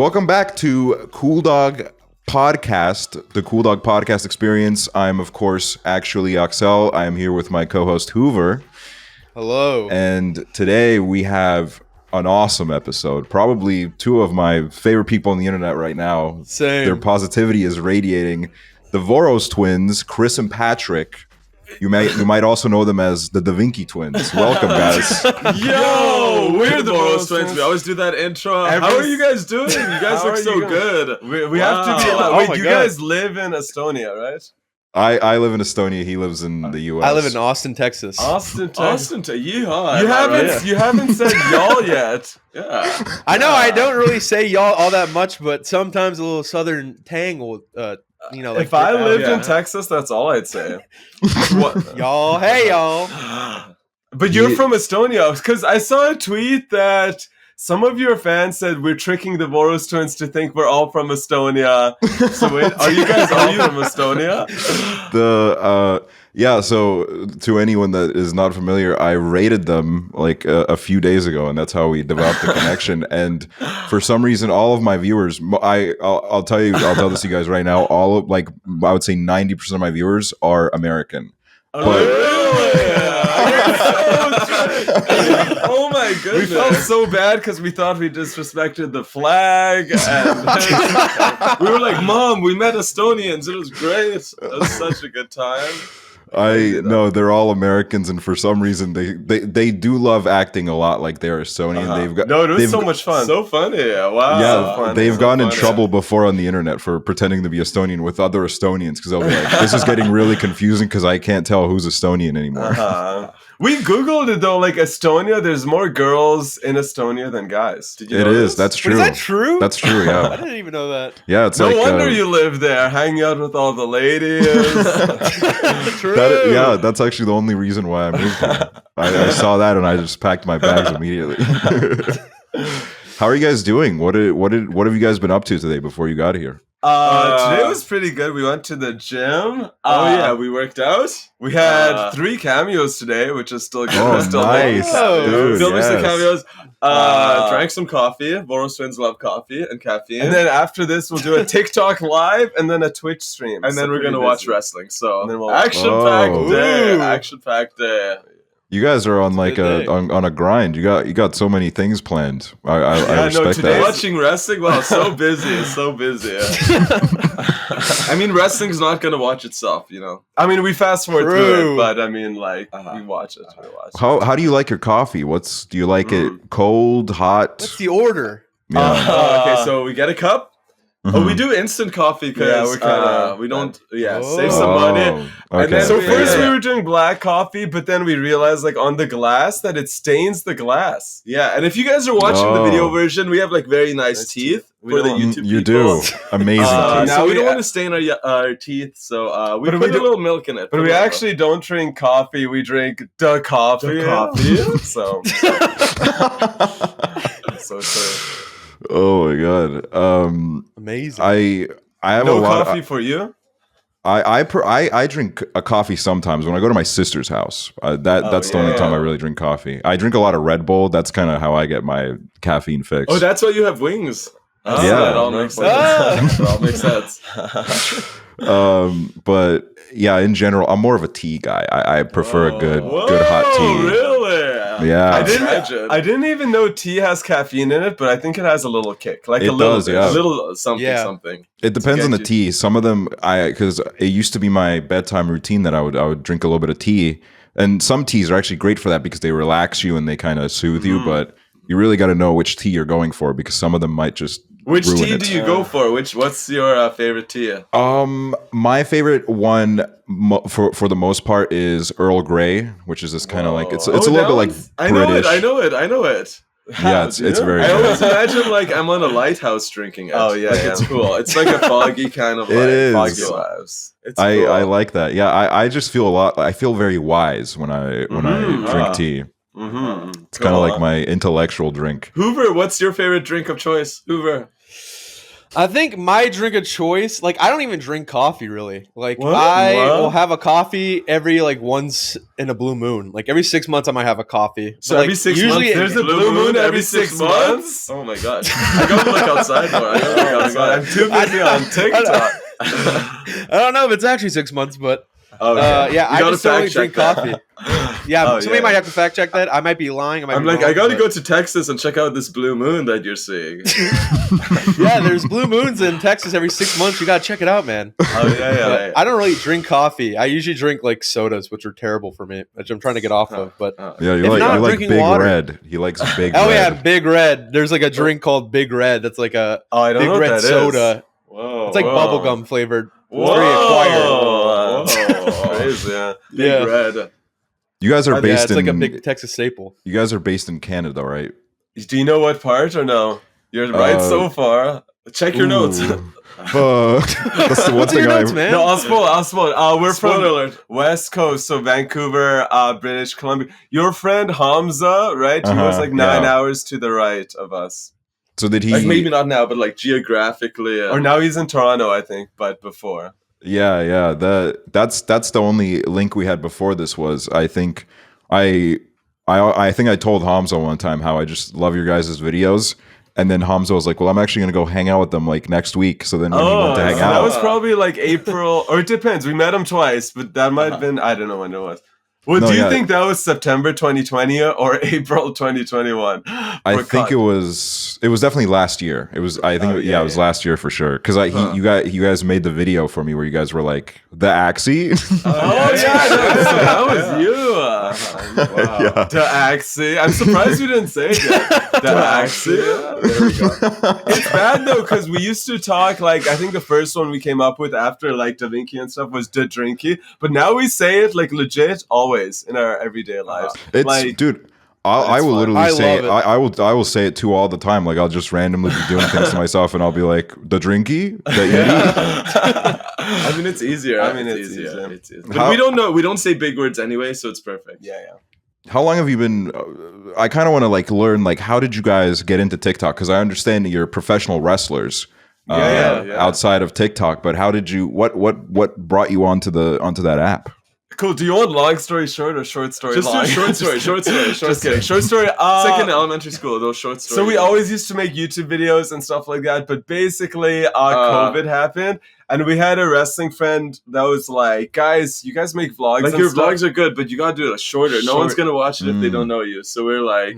Welcome back to COOLDOG Podcast, the COOLDOG Podcast experience. I'm, of course, actually Aksel. I am here with my co-host Hooverr. Hello. And today we have an awesome episode. Probably two of my favorite people on the internet right now. Same. Their positivity is radiating. The Voros Twins, Chris and Patrick. You might also know them as the Da Vinci Twins. Welcome, guys. Yo, we're the Voros Twins. We always do that intro. How are you guys doing? You guys look so good. We have to be allowed. Wait, you guys live in Estonia, right? I live in Estonia. He lives in the U.S. I live in Austin, Texas. Austin, yeehaw. You haven't said y'all yet. Yeah. I know I don't really say y'all all that much, but sometimes a little southern tang will, like If I lived in Texas, that's all I'd say. what? Y'all, hey y'all. But you're from Estonia, because I saw a tweet that some of your fans said we're tricking the Voros Twins to think we're all from Estonia. So wait, are you guys all from Estonia? So to anyone that is not familiar, I rated them like a few days ago, and that's how we developed the connection. And for some reason, all of my viewers, I'll tell this to you guys right now, I would say 90% of my viewers are American. Oh my goodness. We felt so bad because we thought we disrespected the flag. And we were like, Mom, we met Estonians. It was great. It was such a good time. No, they're all Americans, and for some reason they do love acting a lot like they're Estonian. It was so much fun. So funny. Wow. Yeah, so they've gone in trouble before on the internet for pretending to be Estonian with other Estonians because they'll be like, this is getting really confusing because I can't tell who's Estonian anymore. We Googled it though, like Estonia, there's more girls in Estonia than guys. Did you know this? That's true. Is that true? That's true, yeah. I didn't even know that. Yeah, it's no like... wonder you live there, hanging out with all the ladies. True. That's actually the only reason why I moved here. I saw that and I just packed my bags immediately. How are you guys doing? What have you guys been up to today before you got here? Today was pretty good. We went to the gym. We worked out. We had 3 cameos today, which is still good. Oh, Still nice. Still some Yes. cameos. Drank some coffee. Voros Twins love coffee and caffeine. And then after this, we'll do a TikTok live and then a Twitch stream. And then we're going to watch wrestling. So And then we'll watch- action-packed day. Ooh. Action-packed day. You guys are on like Good day. on a grind. You got so many things planned. I respect today- that. Watching wrestling? Wow, so busy. So busy. I mean, wrestling's not going to watch itself, you know. I mean, we fast forward through True. it, but I mean, like, we watch it. How do you like your coffee? Do you like it cold, hot? What's the order? Yeah. Okay, so we get a cup. Oh, we do instant coffee because we don't. Yeah, save some money. Okay. And then So Yeah. first we were doing black coffee, but then we realized, like, on the glass that it stains the glass. Yeah, and if you guys are watching the video version, we have like very nice teeth We for the don't- YouTube You people. do amazing. Now So we we- don't want to stain our teeth, so we But put we a little milk in it. But we actually don't drink coffee. We drink the coffee. So true. Oh my god. Amazing. I have No a lot. coffee for you? I drink a coffee sometimes when I go to my sister's house. That's the only time I really drink coffee. I drink a lot of Red Bull. That's kind of how I get my caffeine fix. Oh, that's why you have wings. Yeah. That all makes sense. That all makes sense. But yeah, in general, I'm more of a tea guy. I prefer a good hot tea. Really? Yeah. I didn't even know tea has caffeine in it, but I think it has a little kick, like It a little does, bit. yeah. A little something, Yeah. something. It depends on the get tea. Some of them, because it used to be my bedtime routine that I would drink a little bit of tea, and some teas are actually great for that because they relax you and they kind of soothe you. But you really got to know which tea you're going for because some of them might just Which ruin tea it. do you go for? What's your favorite tea? My favorite one for the most part is Earl Grey, which is this kind of like it's a little bit like British. I know it. Yeah, it's very I good. always imagine like I'm on a lighthouse drinking it. Oh, yeah, like yeah. it's cool. It's like a foggy kind of It like is. foggy vibes. It's I cool. like that. Yeah, I just feel I feel very wise when I drink tea. Mm-hmm. It's kind of like my intellectual drink. Hooverr, what's your favorite drink of choice? Hooverr. I think my drink of choice, like I don't even drink coffee really. Like What? I What? will have a coffee every like once in a blue moon. Like every 6 months I might have a coffee. So But, every like, 6 usually months, there's a blue moon every 6 months? Oh my god! I gotta look outside more. I gotta look Oh my God, outside. I'm too busy on TikTok. I don't know if it's actually 6 months, but Okay. yeah, You I gotta just totally fact drink check that. coffee. Yeah, Oh, somebody yeah. might have to fact check that. I might be lying. I'm like, I gotta go to Texas and check out this blue moon that you're seeing. Yeah, there's blue moons in Texas every 6 months. You gotta check it out, man. Oh yeah. But I don't really drink coffee. I usually drink like sodas, which are terrible for me, which I'm trying to get off of. But Yeah, If you not like drinking Big water- Red. He likes Big oh Red. yeah, Big Red. There's like a drink called Big Red. That's like a Oh, I don't Big know what Red that is. soda. Whoa! It's like Whoa. bubblegum flavored. Whoa. very acquired. Whoa. Crazy, yeah. Big Yeah. red. You guys are Yeah, based it's in like a big Texas staple. You guys are based in Canada, right? Do you know what part or no? You're right so far. Check your notes. Fuck. That's the one What's in thing your I. notes, man? No, I'll spoil. We're Spoiler from alert. West Coast, so Vancouver, British Columbia. Your friend Hamza, right? He was Uh-huh, like 9 yeah. hours to the right of us. So did he? Like maybe not now, but like geographically. Or now he's in Toronto, I think, but before. Yeah. That's the only link we had before this was I think I think I told Hamza one time how I just love your guys' videos. And then Hamza was like, well, I'm actually going to go hang out with them like next week. So then when he went to hang so out. that was probably like April, or it depends. We met him twice, but that might have been, I don't know when it was. Well, No, do you yeah. think that was September 2020 or April 2021? I think it was definitely last year. It was I think it was last year for sure cuz you guys made the video for me where you guys were like the Axie. That was you. Wow. Yeah. The Axie. I'm surprised you didn't say it yet. The Axie. There we go. It's bad though, because we used to talk like, I think the first one we came up with after like Da Vinci and stuff was Da Drinky, but now we say it like legit always in our everyday lives. It's like, dude I will fun. literally I say love it. I will say it too all the time. Like I'll just randomly be doing things to myself and I'll be like the drinky, the yeti. I mean, it's easier. I mean, it's it's easier. easier. It's easier. But we don't know. We don't say big words anyway, so it's perfect. yeah. How long have you been? I kind of want to like learn like how did you guys get into TikTok? Because I understand that you're professional wrestlers Yeah. outside of TikTok, but how did you? What brought you onto that app? Cool. Do you want long story short or short story Just long? do short story. Just kidding. Short story. Second elementary school, those short stories. So we always used to make YouTube videos and stuff like that, but basically COVID happened, and we had a wrestling friend that was like, guys, you guys make vlogs like and your stuff. vlogs are good, but you gotta do it shorter. No one's gonna watch it if they don't know you. So we're like,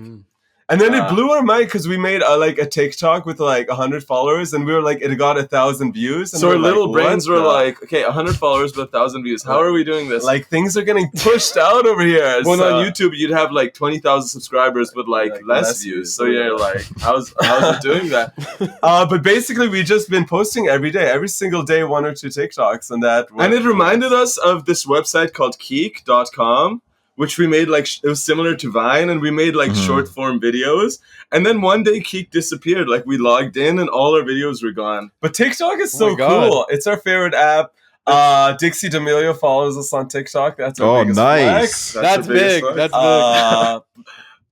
And then it blew our mind because we made like a TikTok with like 100 followers, and we were like, it got 1,000 views. And so we our were little like, brains what were the- like, okay, 100 followers but 1,000 views. How are we doing this? like things are getting pushed out over here. when so- on YouTube you'd have like 20,000 subscribers but like less views. So you're like, how's it doing that? But basically, we've just been posting every day, every single day, 1 or 2 TikToks, and that. And it reminded us of this website called Keek.com, which we made like it was similar to Vine, and we made like short form videos. And then one day Keek disappeared. Like we logged in and all our videos were gone. But TikTok is Oh so my God. cool. It's our favorite app. Dixie D'Amelio follows us on TikTok. That's our Oh, biggest nice. flex. That's the biggest big. one. That's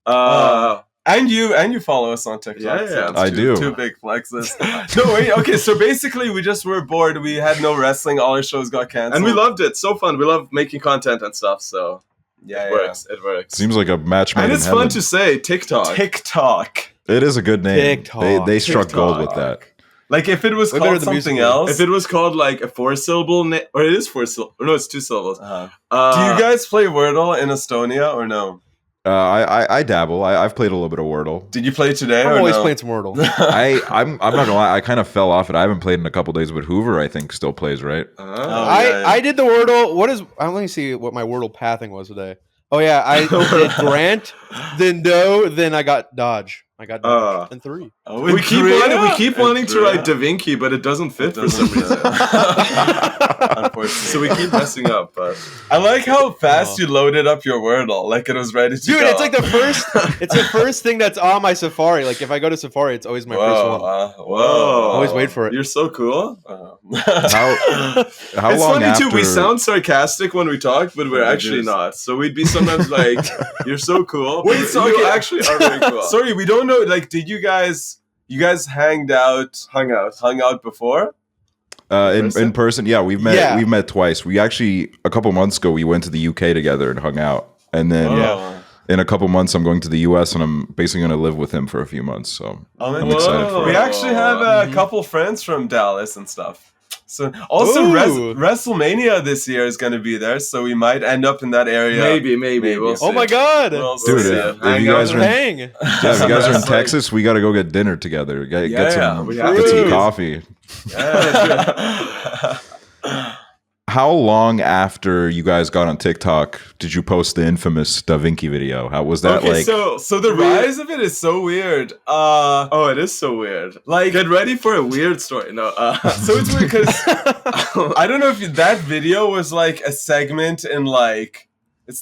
big. And you follow us on TikTok. Yeah, so yeah. it's I do. Two big flexes. No, wait. Okay, so basically, we just were bored. We had no wrestling. All our shows got canceled. And we loved it. So fun. We love making content and stuff. So Yeah, it works. It works. Seems like a match made And in it's heaven. fun to say TikTok. TikTok. It is a good name. TikTok. They struck TikTok. gold with that. Like if it was Way better called than something musical. else. If it was called like a 4-syllable name, or it is 4 syllables. No, it's 2 syllables. Do you guys play Wordle in Estonia or no? I dabble. I've played a little bit of Wordle. Did you play today I'm or always no? playing some Wordle. I'm not gonna lie. I kind of fell off it. I haven't played in a couple days, but Hooverr I think still plays, right? I did the Wordle. Let me see what my Wordle pathing was today. Oh yeah, I did Grant, then Doe, then I got Dodge. I got Dodge and 3. Oh, We keep wanting to write Da Da Vinci, but it doesn't fit for some reason. Unfortunately. So we keep messing up. But I like how fast you loaded up your Wordle, like it was ready to Dude, go. it's like the first. It's the first thing that's on my Safari. Like if I go to Safari, it's always my first one. whoa, Always wait for it. You're so cool. How It's long funny after? too. We sound sarcastic when we talk, but we're We actually do. not. So we'd be sometimes like, "You're so cool." Wait, but so you okay. actually are very cool. Sorry, we don't know. Like, did you guys you guys hung out before? In person, yeah, we've met. Yeah. We've met twice. We actually a couple months ago we went to the UK together and hung out, and then in a couple months I'm going to the US and I'm basically going to live with him for a few months. So I'm excited for We it. actually have a couple friends from Dallas and stuff. So also WrestleMania this year is going to be there, so we might end up in that area. Maybe. We'll see. Oh my god, Dude, if you guys are in, hang. if you guys are in Texas, we got to go get dinner together. Get some coffee. Yeah. How long after you guys got on TikTok did you post the infamous Da Vinci video? How was that like? So the rise of it is so weird. It is so weird. Like, get ready for a weird story. No, so it's weird because I don't know if that video was like a segment in like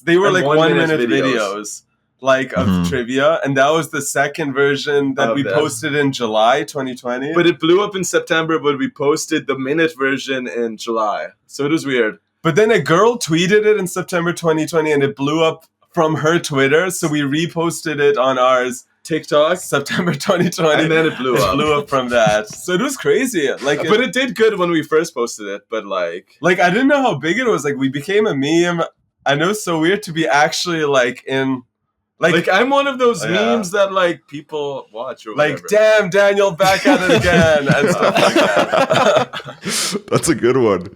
they were And like 1 minute minute videos like of trivia, and that was the second version that we posted in July 2020. but it blew up in September, but we posted the minute version in July. So it was weird. But then a girl tweeted it in September 2020 and it blew up from her Twitter, so we reposted it on ours TikTok, September 2020, and then it blew up. Blew up from that. So it was crazy. Like, but it did good when we first posted it. But like I didn't know how big it was. Like, we became a meme. I know it's so weird to be actually like in. Like I'm one of those memes that like people watch or whatever. Like, damn, Daniel, back at it again and stuff like that. That's a good one.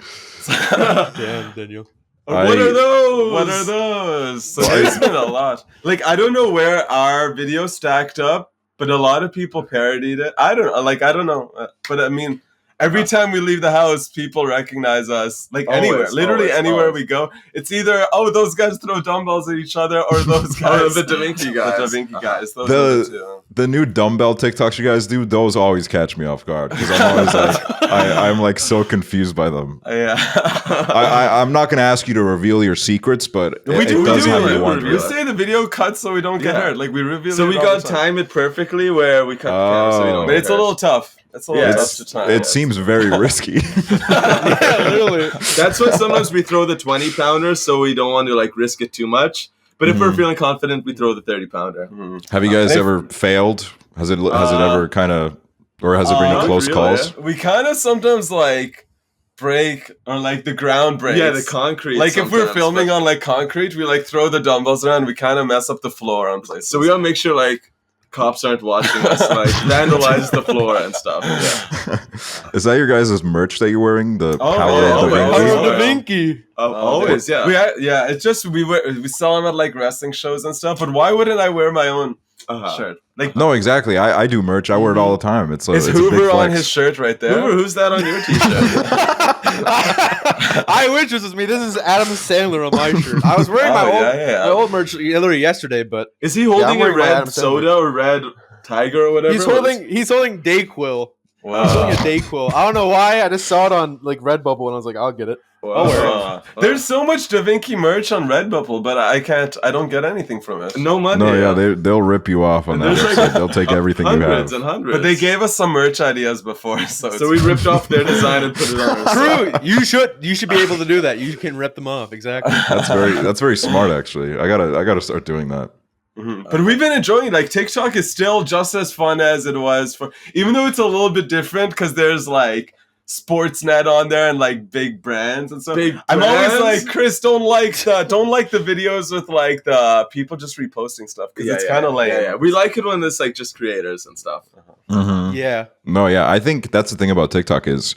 Damn, Daniel. What are those? What are those? So there's been a lot. Like, I don't know where our video stacked up, but a lot of people parodied it. I don't know. But I mean, every time we leave the house, people recognize us. Like, anywhere. Literally anywhere we go. It's either, those guys throw dumbbells at each other, or those guys. The Da Vinci guys. The Da Vinci guys. Those are the two. The new dumbbell TikToks you guys do, those always catch me off guard because I'm always like, I'm like so confused by them. Yeah. I'm not going to ask you to reveal your secrets, but it does how you want to. We say the video cuts so we don't get hurt. Like, we reveal. So we got time it perfectly where we cut the camera so we don't. But it's a little tough. It's a little tough to time. It seems very risky. Yeah, literally. That's why sometimes we throw the 20-pounder so we don't want to like risk it too much. But if we're feeling confident, we throw the 30-pounder. Have you guys ever failed? Has it ever kind of, or has it been close calls? Yeah. We kind of sometimes like break, or like the ground breaks. Yeah, the concrete. Like if we're filming on like concrete, we like throw the dumbbells around. We kind of mess up the floor on places. So we gotta make sure like cops aren't watching us, like vandalize the floor and stuff. Yeah. Is that your guys' merch that you're wearing? The power yeah, of the always. Vinci? Power of Da Vinci. Always, yeah. Yeah, it's just we sell them at like wrestling shows and stuff. But why wouldn't I wear my own shirt? Like, No, exactly. I do merch. I wear it all the time. It's a big Hooverr on flex. his shirt right there. Hooverr, who's that on your t-shirt? I wish this was me. This is Adam Sandler on my shirt. I was wearing my old merch literally yesterday, but Is he holding I'm a wearing my red Adam Sandler. soda or red tiger or whatever? he's holding Dayquil. Wow. He's holding a Dayquil. I don't know why. I just saw it on like Redbubble and I was like, I'll get it. There's so much Da Vinci merch on Redbubble, but I don't get anything from it. No money. No, yeah, they'll rip you off on that. There's like They'll take everything you have. hundreds and hundreds. But they gave us some merch ideas before, so we ripped off their design and put it on our True. You should be able to do that. You can rip them off. Exactly. That's very smart, actually. I gotta start doing that. But we've been enjoying it. Like, TikTok is still just as fun as it was even though it's a little bit different because there's like Sportsnet on there and like big brands and stuff. I'm always like, Chris, don't like the videos with like the people just reposting stuff because it's kind of lame. Yeah. We like it when it's like just creators and stuff. Yeah. No, yeah, I think that's the thing about TikTok is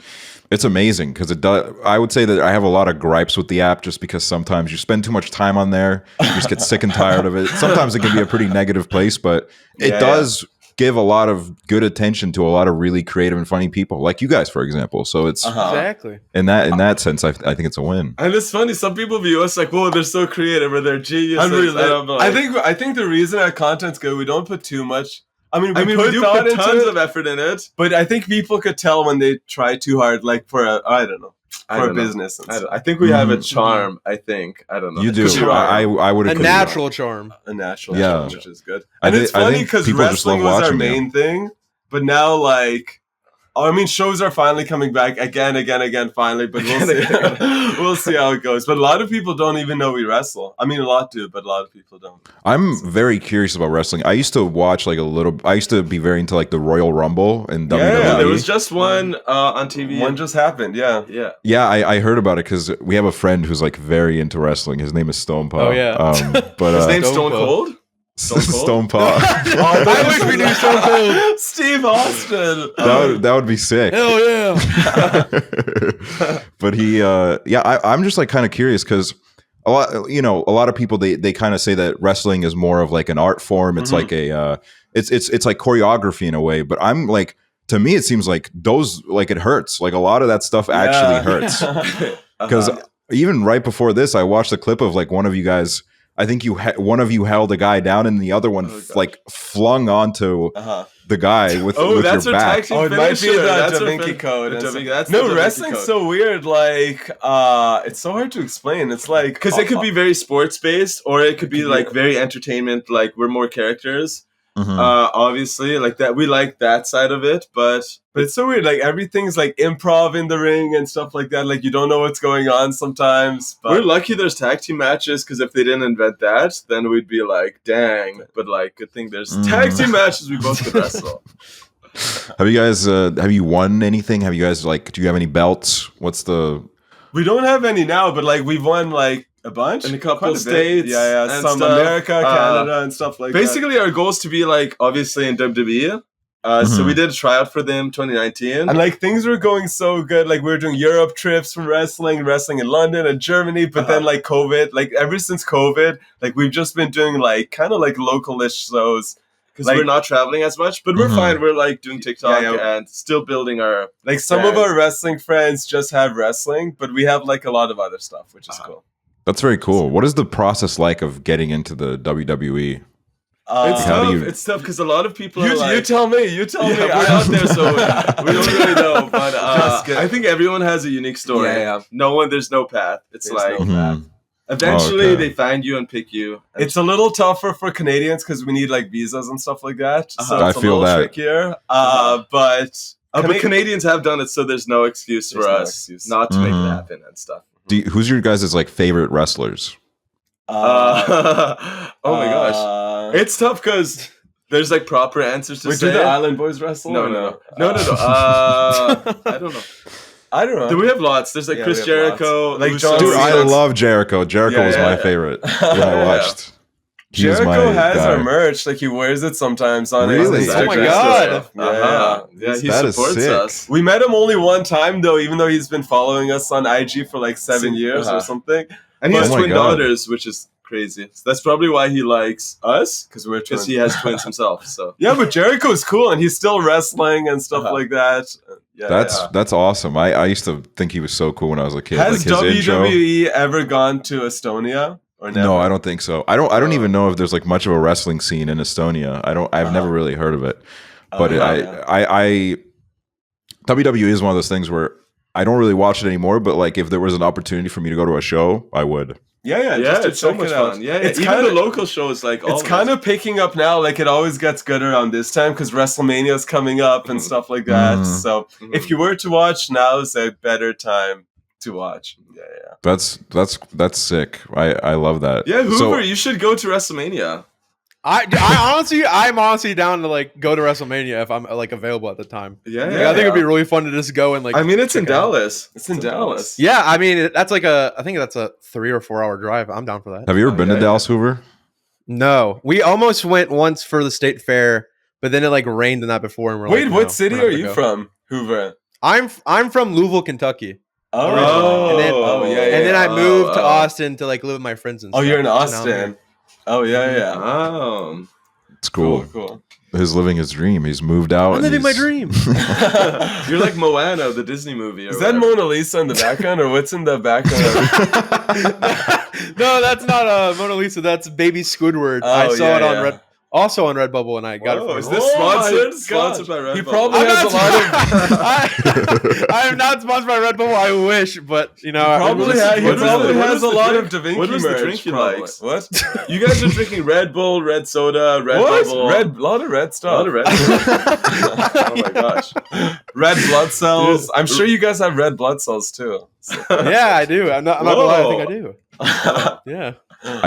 it's amazing because it does. I would say that I have a lot of gripes with the app just because sometimes you spend too much time on there, you just get sick and tired of it. Sometimes it can be a pretty negative place, but it does give a lot of good attention to a lot of really creative and funny people, like you guys, for example. So it's Exactly. in that sense, I think it's a win. And it's funny. Some people view us like, "Whoa, they're so creative," or "They're geniuses." I think the reason our content's good, we don't put too much. I mean, we do put tons of effort in it, but I think people could tell when they try too hard, like for a business. And stuff. I think we have a charm. I don't know. You do. I would A agree. natural charm. A natural charm, which is good. I And it's funny think because people just love wrestling was our watching main thing, but now like I mean, shows are finally coming back again, finally, but we'll see. We'll see how it goes. But a lot of people don't even know we wrestle. I mean, a lot do, but a lot of people don't. I'm very curious about wrestling. I used to watch like a little. I used to be very into like the Royal Rumble and WWE. Yeah, there was just one on TV. One just happened. Yeah. Yeah, I heard about it because we have a friend who's like very into wrestling. His name is Stone Paw. Oh, yeah. But His name's Stone Cold? Stone Paw. I wish we knew Stone Cold. Steve Austin. That would be sick. Hell yeah. But I'm just like kind of curious because a lot of people they kind of say that wrestling is more of like an art form. It's like a it's like choreography in a way. But I'm like, to me, it seems like those, like, it hurts. Like a lot of that stuff actually hurts. Because even right before this, I watched a clip of like one of you guys. I think one of you held a guy down, and the other one like flung onto the guy with that's your our back. tag team It might be the that's Da Vinci Code. That's no, the wrestling's code. so weird. Like, it's so hard to explain. It's like because it could be very sports based, or it could be like very entertainment. Like we're more characters. Obviously, like that, we like that side of it, but it's so weird. Like everything's like improv in the ring and stuff like that. Like you don't know what's going on sometimes. But we're lucky there's tag team matches, because if they didn't invent that, then we'd be like, dang. But like, good thing there's tag team matches. We both could wrestle. Have you guys have you won anything? Have you guys, like, do you have any belts? We don't have any now, but like we've won like a bunch in a couple Quite of states, and some stuff. America, Canada, and stuff like basically our goal is to be like obviously in WWE. So we did a tryout for them 2019, and like things were going so good. Like we were doing Europe trips from wrestling in London and Germany, but then like COVID, like ever since COVID, like we've just been doing like kind of like local-ish shows. Because we're not traveling as much, but we're fine. We're like doing TikTok and still building our... Like some of our wrestling friends just have wrestling, but we have like a lot of other stuff, which is cool. That's very cool. What is the process like of getting into the WWE? It's tough. It's tough because a lot of people are like... You tell me. We're out there, so we don't really know. But I think everyone has a unique story. There's no path. It's like... Eventually, they find you and pick you. It's a little tougher for Canadians because we need like visas and stuff like that. So it's a little trickier. But Canadians have done it, so there's no excuse for us not to make it happen and stuff. Who's your guys' like favorite wrestlers? Oh my gosh, it's tough because there's like proper answers to say. Do the Island Boys wrestle? No. I don't know. Do we have lots? There's like Chris Jericho, like John. Dude, I love Jericho. Jericho was my favorite when I watched. Jericho has our merch. Like he wears it sometimes on Really? Instagram. Oh my god! He supports us. We met him only one time though, even though he's been following us on IG for like 7 years or something. And he has twin daughters, which is crazy. So that's probably why he likes us, because he has twins himself. So yeah, but Jericho's cool, and he's still wrestling and stuff like that. That's awesome. I used to think he was so cool when I was a kid. Has like his WWE intro. ever gone to Estonia or never? No, I don't think so. I don't even know if there's like much of a wrestling scene in Estonia. I've never really heard of it. But WWE is one of those things where I don't really watch it anymore, but like if there was an opportunity for me to go to a show, I would. It's so much fun. It's even the local shows, like it's kind of picking up now. Like it always gets good around this time because WrestleMania is coming up and stuff like that. So if you were to watch, now is a better time to watch. That's sick. I love that. Yeah, Hooverr, you should go to WrestleMania. I'm honestly down to like go to WrestleMania if I'm like available at the time. I think it'd be really fun to just go and like. I mean, it's in Dallas. It's in Dallas. Yeah, I mean that's like I think that's a 3 or 4 hour drive. I'm down for that. Have you ever been to Dallas, Hooverr? No, we almost went once for the state fair, but then it like rained the night before, and we're wait, like, what city are you from, Hooverr? I'm from Louisville, Kentucky. And then I moved to Austin to like live with my friends and stuff. You're in Austin. Oh, it's cool. Cool. He's living his dream. He's moved out. I'm living my dream. You're like Moana, the Disney movie. Is that Mona Lisa in the background, or what's in the background? No, that's not Mona Lisa. That's Baby Squidward. I saw it also on Redbubble, and I got it Whoa, from is him. this Oh my sponsored? gosh. Sponsored by Redbubble. He probably I'm has not a lot of. I am not sponsored by Redbubble. I wish, but you know, Probably was- he what was probably the- what has was a the lot drink? of Da Vinci What was the merch. drink you probably. liked? What? You guys are drinking Red Bull, red soda, Red What? Bubble. A lot of red A stuff. lot of red. Oh my gosh. Red blood cells. Dude. I'm sure you guys have red blood cells too. yeah, I do. I'm not gonna lie. I think I do. Yeah.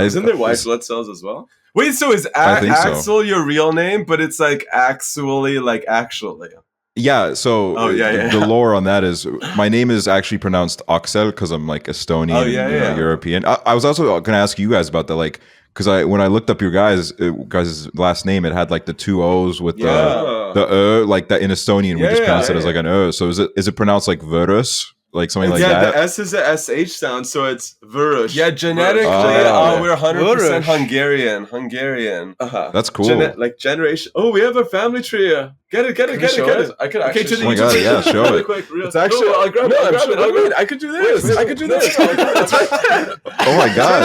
Isn't there white blood cells as well? Wait, so is I think so. Aksel your real name, but it's like Aksually, like actually? Yeah, so Oh, yeah. the lore on that is my name is actually pronounced Aksel because I'm like Estonian, Oh, yeah. European. I was also going to ask you guys about that, like, because when I looked up your guys' last name, it had like the 2 O's with the like that in Estonian we Yeah, just pronounce yeah, it as like an So is it pronounced like Voros, like something like yeah, that? the S is a SH sound, so it's Voros. Yeah, genetically, Oh. we're 100% Voros. Hungarian. Uh-huh. That's cool. Like generation. Oh, we have a family tree. Get it. Can you show it? I could Okay, actually. to the Oh my God, YouTube yeah, show really it. quick. Real. It's actually. No, I'll grab it. I'll grab it. I'll grab it. I could do this. Wait, I could do this. Oh my God.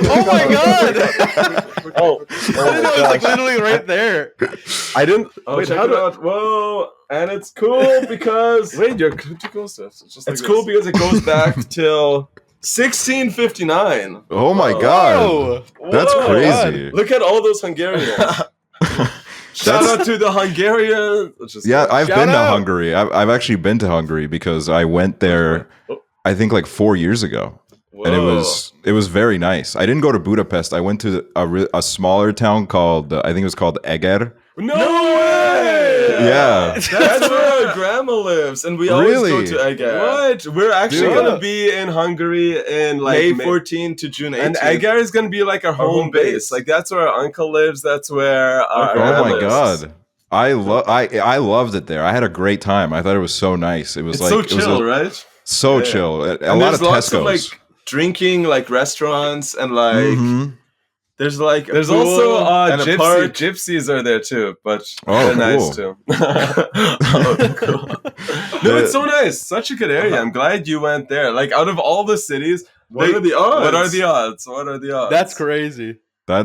Oh my god! Oh, I didn't know it was like literally right there. I didn't. Oh, wait, check how it do out. Whoa. And it's cool because... Wait, you're too close to it. It's just It's like cool this. because it goes back till 1659. Oh my God. Whoa. That's Whoa. crazy. Look at all those Hungarians. Shout out to the Hungarian. Yeah, I've Shout been to out. Hungary. I've actually been to Hungary because I went there, I think like 4 years ago. And it was very nice. I didn't go to Budapest. I went to a smaller town called I think it was called Eger. No way! Yeah. That's where our grandma lives, and we always Really? go to Eger. What? We're actually Dude. gonna be in Hungary in like May 14 to June 18. and Eger is gonna be like our home home base. base. Like that's where our uncle lives. That's where our Oh Oh my grandma lives. God. I loved it there. I had a great time. I thought it was so nice. It was It's like so it was chill, right? so Yeah. chill. A And lot there's of lots Tesco's. of like drinking, like restaurants, and like Mhm. there's like a There's pool also and a park. gypsies are there too, but Oh, they're nice cool. too. Oh, cool. No, it's so nice. Such a good area. I'm glad you went there. Like out of all the cities, What are the odds? What are the odds? What are the odds? That's crazy. I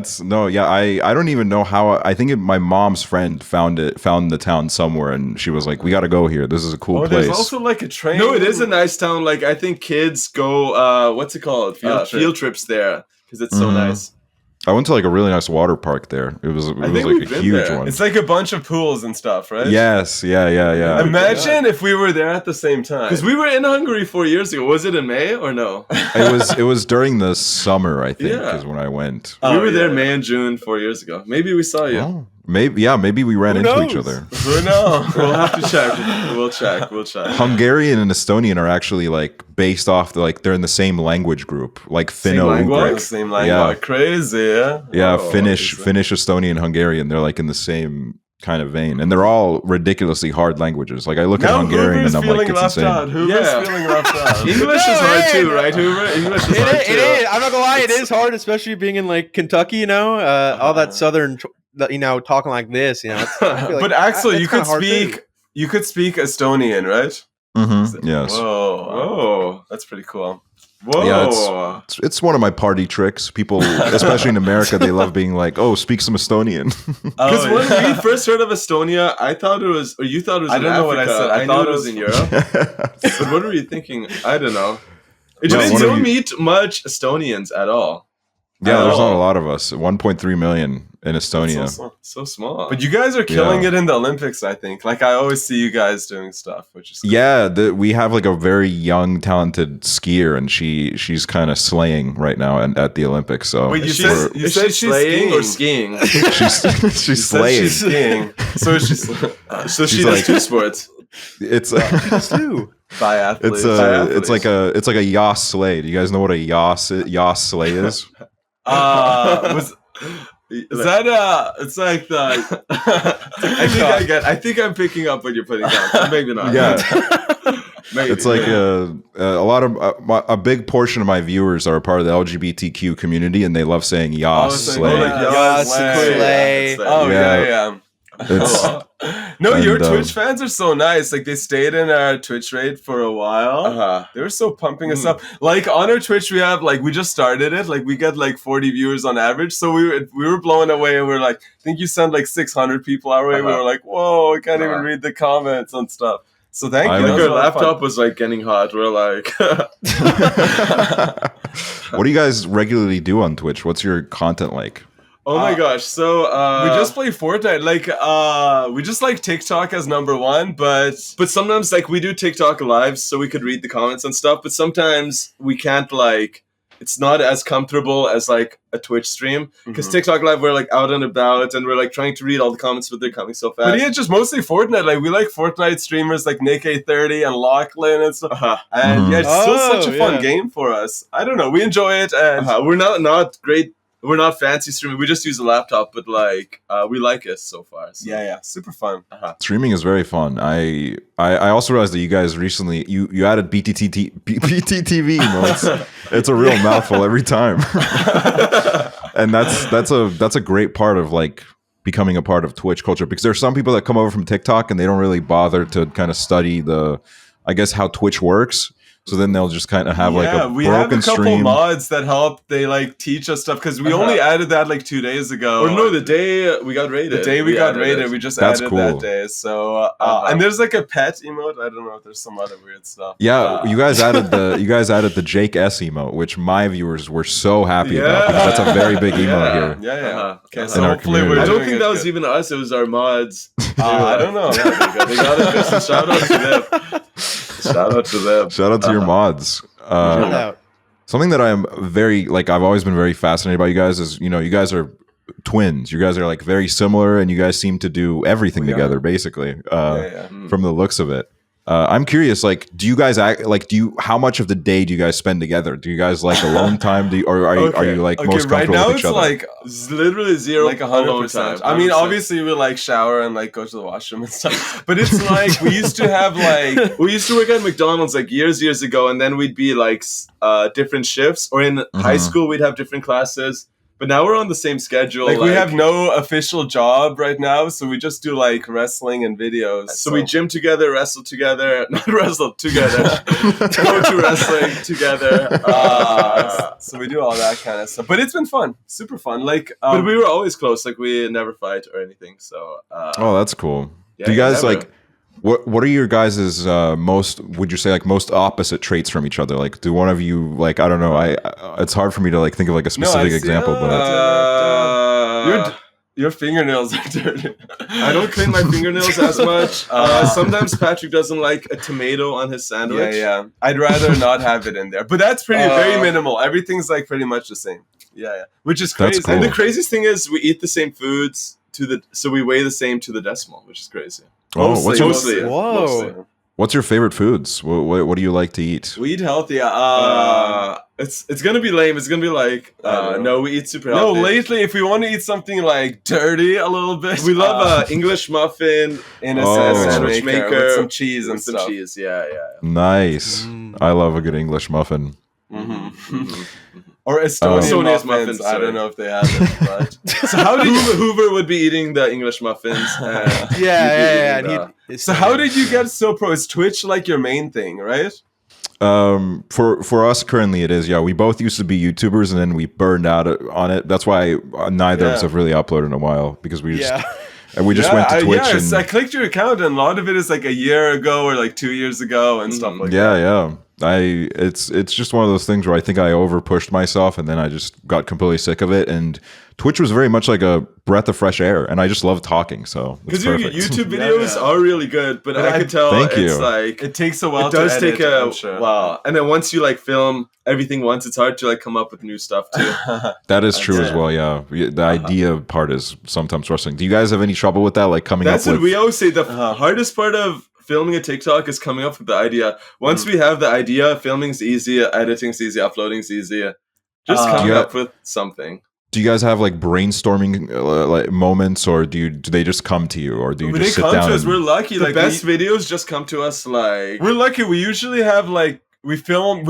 don't even know how. I think my mom's friend found the town somewhere, and she was like, "We got to go here. This is a cool Oh, place." there's also like a train. No, it is a nice town. Like I think kids go. What's it called? Field trip. Field trips there because it's so Mhm. nice. I went to like a really nice water park there. It was think like we've a been huge there. one. It's like a bunch of pools and stuff, right? Yes, yeah. Imagine if we were there at the same time. Because we were in Hungary 4 years ago. Was it in May or no? It was during the summer, I think, Yeah. is when I went. we Oh, were there yeah. May and June 4 years ago. Maybe we saw you. Oh, maybe we ran Who into each knows? other. Who knows? We'll have to check. We'll check. Hungarian and Estonian are actually like based off they're in the same language group, like Finno-Ugric. Same language. Yeah. Crazy, yeah? Yeah, Oh, Finnish, is that- Estonian, Hungarian. They're like in the same kind of vein, and they're all ridiculously hard languages. Like I look at Now Hungarian Hoover's and I'm like, feeling it's left insane. out. Hoover's Yeah. feeling left out. English is No, hard hey, too, no. right, Hoover? English is hard It too. is. I'm not gonna lie. It is hard, especially being in like Kentucky. You know, all that southern. Talking like this. You know, it's, I feel like But Axel, it's you kinda could hard too. speak. You could speak Estonian, right? Yes. Whoa, Whoa. that's pretty cool. Whoa. Yeah, it's one of my party tricks. People, especially in America, they love being like, "Oh, speak some Estonian." Because Oh, when yeah. we first heard of Estonia, I thought it was, or you thought it was I in don't know what I Africa. said. I knew thought it it was was- in Europe. But what were you thinking? I don't know. It Yeah, just one of don't you- meet much Estonians at all. Yeah, there's not Oh. a lot of us. 1.3 million in Estonia. So small. But you guys are killing Yeah. it in the Olympics, I think. Like I always see you guys doing stuff, which is cool. Yeah, we have like a very young, talented skier, and she's kind of slaying right now at the Olympics. So Wait, you Is said she- you is said she she's slaying or skiing. skiing? she's You she's said slaying. she's skiing. So she's So she She's does like- two sports. It's too. biathlete. it's like a yas sleigh. Do you guys know what a yas sleigh is? Is that it's like the I think I'm picking up what you're putting down. Maybe not. Yeah. Maybe. It's like a lot of a big portion of my viewers are a part of the LGBTQ community, and they love saying yas saying, sleigh. oh, like, Yas, slay. slay. That's Oh Yeah. yeah. It's No, And, your Twitch fans are so nice. Like they stayed in our Twitch raid for a while. They were so pumping us up. Like on our Twitch, we have like we just started it. Like we get like 40 viewers on average. So we were blown away, and we are like, I think you sent like 600 people our way. We were like, whoa, I can't even read the comments and stuff. So thank you. I think our laptop was like getting hot. We're like, what do you guys regularly do on Twitch? What's your content like? oh my gosh. So we just play Fortnite. Like we just like TikTok as number one, but sometimes like we do TikTok lives so we could read the comments and stuff, but sometimes we can't like, it's not as comfortable as like a Twitch stream because TikTok live we're like out and about and we're like trying to read all the comments, but they're coming so fast. But yeah, just mostly Fortnite. Like we like Fortnite streamers like Nick A30 and Lachlan and stuff. And yeah, it's still such a fun game for us. I don't know, we enjoy it, and we're not great. We're not fancy streaming. We just use a laptop, but like we like it so far. So. Yeah, super fun. Streaming is very fun. I also realized that you guys recently you added BTTV emotes. It's a real mouthful every time, and that's a great part of like becoming a part of Twitch culture, because there's some people that come over from TikTok and they don't really bother to kind of study I guess how Twitch works. So then they'll just kind of have like a broken stream. We have a couple mods that help. They like teach us stuff because we only added that like 2 days ago. Or no, the day we got raided. The day we got raided, we just added that day. So and there's like a pet emote. I don't know if there's some other weird stuff. Yeah, you guys added the Jake S emote, which my viewers were so happy about, because that's a very big emote here. Yeah. Okay, so in our hopefully community. I don't think that was even us. It was our mods. I don't know. They got it. Shout out to them. Shout out to them. Shout out to your mods. Something that I'm very like, I've always been very fascinated by you guys is, you know, you guys are twins. You guys are like very similar, and you guys seem to do everything together, basically. From the looks of it. I'm curious, like, do you guys how much of the day do you guys spend together? Do you guys like alone time? Or are you like most comfortable right now with each other? It's literally zero, like 100%. I mean, obviously we like shower and like go to the washroom and stuff, but it's like we used to have like we used to work at McDonald's like years ago, and then we'd be like different shifts, or in high school we'd have different classes. But now we're on the same schedule. Like we have no official job right now, so we just do like wrestling and videos. So we gym together, wrestle together, not wrestle together, go to wrestling together. So we do all that kind of stuff. But it's been fun, super fun. Like, but we were always close. Like we never fight or anything. So. Oh, that's cool. Yeah, do you guys never. like? What are your guys' most, would you say, like most opposite traits from each other? Like, do one of you, like, I don't know, it's hard for me to like think of like a specific example, but your fingernails are dirty. I don't clean my fingernails as much. Sometimes Patrick doesn't like a tomato on his sandwich. Yeah. I'd rather not have it in there, but that's very minimal. Everything's like pretty much the same. Yeah. Which is crazy. That's cool. And the craziest thing is we eat the same foods so we weigh the same to the decimal, which is crazy. Mostly. Whoa. What's your favorite foods? What do you like to eat? We eat healthy. It's gonna be lame. It's gonna be like no, we eat super healthy. No, lately, if we want to eat something like dirty a little bit, we love English muffin in a sandwich maker with some cheese and some stuff. Cheese, yeah. Nice. I love a good English muffin. Or Estonian muffins. I don't know if they have it, but so how did Hooverr would be eating the English muffins? So how did you get so pro? Is Twitch like your main thing, right? For us currently it is. Yeah, we both used to be YouTubers, and then we burned out on it. That's why neither of us have really uploaded in a while, because we just and we just went to Twitch. I clicked your account, and a lot of it is like a year ago or like 2 years ago and stuff like that. Yeah. It's just one of those things where I think I over pushed myself, and then I just got completely sick of it. And Twitch was very much like a breath of fresh air, and I just love talking. So because your YouTube videos are really good, but I could tell it's like it takes a while. It does take a while, and then once you like film everything once, it's hard to like come up with new stuff too. That is true as well. Yeah, the idea part is sometimes frustrating. Do you guys have any trouble with that? Like coming up with? That's what we always say. The hardest part of filming a TikTok is coming up with the idea. Once we have the idea, filming's easy, editing's easy, uploading's easy. Just coming up with something. Do you guys have like brainstorming like moments, or do they just come to you, or do you just sit down? To us, we're lucky. The best videos just come to us. Like we're lucky. We usually have like we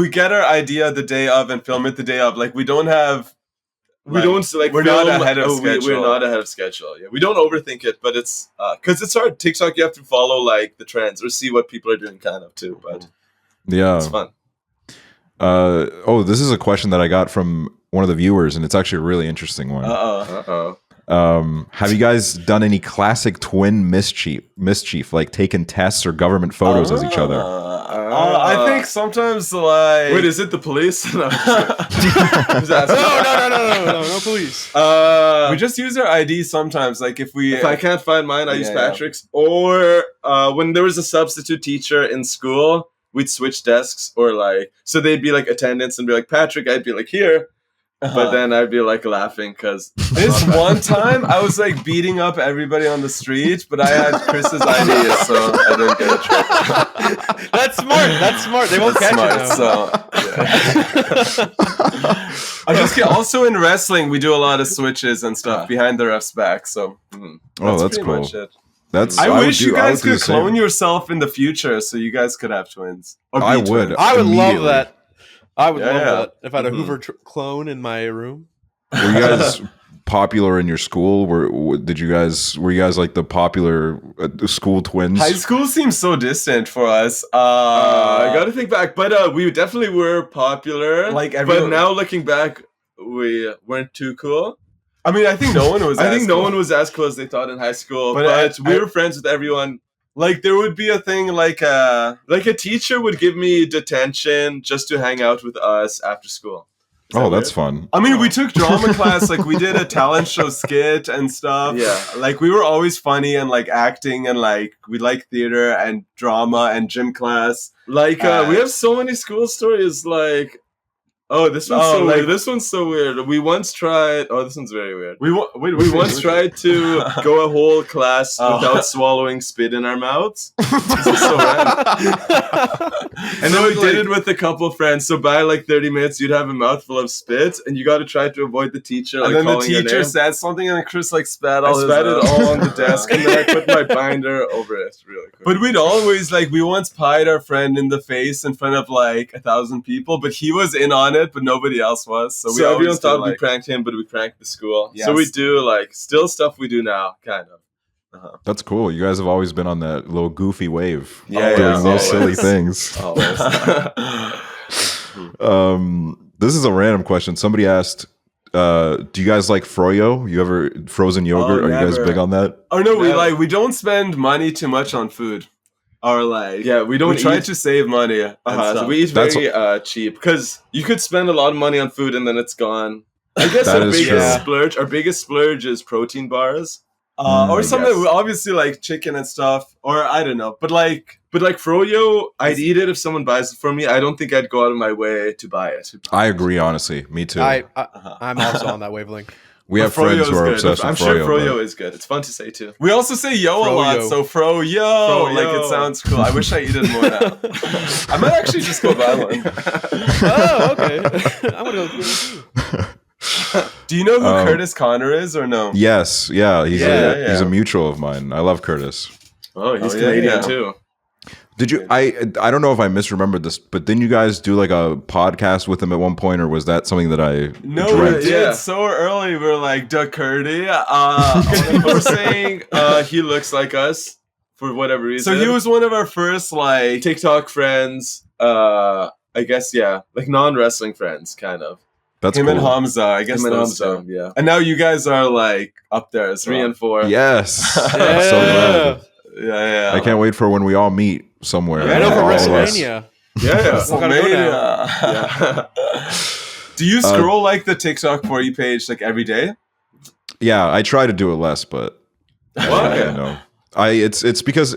get our idea the day of and film it the day of. Like we don't have we don't like. We're film, not ahead of we're schedule. not ahead of schedule. Yeah, we don't overthink it, but it's because it's hard. TikTok, you have to follow like the trends or see what people are doing, kind of too. But Yeah, it's fun. This is a question that I got from one of the viewers, and it's actually a really interesting one. Have you guys done any classic twin mischief, like taken tests or government photos as each other? I think sometimes like. Wait, is it the police? No, No, police. We just use our ID sometimes. Like if I can't find mine, I use Patrick's. Or when there was a substitute teacher in school, we'd switch desks, or like so they'd be like attendance and be like Patrick, I'd be like here. But then I'd be like laughing because this one time I was like beating up everybody on the street, but I had Chris's ID, so I didn't get a trick. That's smart. They won't catch you. So I just get also in wrestling we do a lot of switches and stuff behind the ref's back. So that's pretty cool. much it. I wish you guys would do could the same. clone yourself in the future, so you guys could have twins. Or be I would. twins. I would love Immediately. that. I would love Yeah. that if I had a Hooverr clone in my room. Were you guys popular in your school? Were you guys like the popular school twins? High school seems so distant for us. I gotta think back, but we definitely were popular. Like but everyone- now looking back, we weren't too cool. I mean, I think no one was. I think no cool. one was as cool as they thought in high school. But But we I- were friends with everyone. Like there would be a thing like Like a teacher would give me detention just to hang out with us after school. Is that that's weird? fun. I mean, we took drama class, like we did a talent show skit and stuff. Yeah. Like we were always funny and like acting and like we like theater and drama and gym class. Like we have so many school stories. Like, this one's so weird. We once tried. Oh, this one's very weird. We once tried to go a whole class without swallowing spit in our mouths. This is so random. And then we did it with a couple friends. So by like 30 minutes, you'd have a mouthful of spit, and you got to try to avoid the teacher. And Like, then the calling your teacher name. said something and Chris like spat I all spat it his all on the desk, and then I put my binder over it really quick. But we'd always like we once pied our friend in the face in front of like 1,000 people, but he was in on it, but nobody else was. So we everyone always thought do, we like, pranked him, but we pranked the school. Yes. So we do like still stuff we do now, kind of. That's cool. You guys have always been on that little goofy wave, Yeah, doing yeah, those silly always. things. Always. This is a random question. Somebody asked, do you guys like froyo? You ever frozen yogurt? Are you guys never. big on that? Oh no, Never. we don't spend money too much on food. Or like Yeah, we don't we try eat- to save money. And So stuff. we eat That's very cheap because you could spend a lot of money on food and then it's gone. I guess That our is biggest true. splurge, our biggest splurge is protein bars. Or I something guess. obviously like chicken and stuff. Or I don't know. But like But like froyo, I'd eat it if someone buys it for me. I don't think I'd go out of my way to buy it. I agree, honestly. Me too. I'm also on that wavelength. We have But froyo friends who is are good. obsessed I'm with sure froyo. froyo but- is good. It's fun to say too. we also say yo a lot, Froyo. so froyo. Froyo. Like it sounds cool. I wish I eat it more now. I might actually just go buy one. Oh, okay. I'm gonna go. Do you know who Um, Curtis Connor is or no? Yes, yeah, he's Yeah. he's a mutual of mine. I love Curtis. Oh, he's Oh, yeah, Canadian yeah. too. Did you? I don't know if I misremembered this, but didn't you guys do like a podcast with him at one point, or was that something that I No, dreamt? we did Yeah. so early. We were like, Doug Curdy. People were saying he looks like us for whatever reason. So he was one of our first like TikTok friends. I guess like non-wrestling friends, kind of. That's him cool. and Hamza. I guess Him and those Hamza, two. yeah. And now you guys are like up there as 3 well. and 4. Yes, so glad. Yeah. I can't wait for when we all meet somewhere. I know for All of us. WrestleMania. Yeah. Still gotta go now. Yeah. Do you scroll like the TikTok for you page like every day? Yeah, I try to do it less, but Why? you know, it's because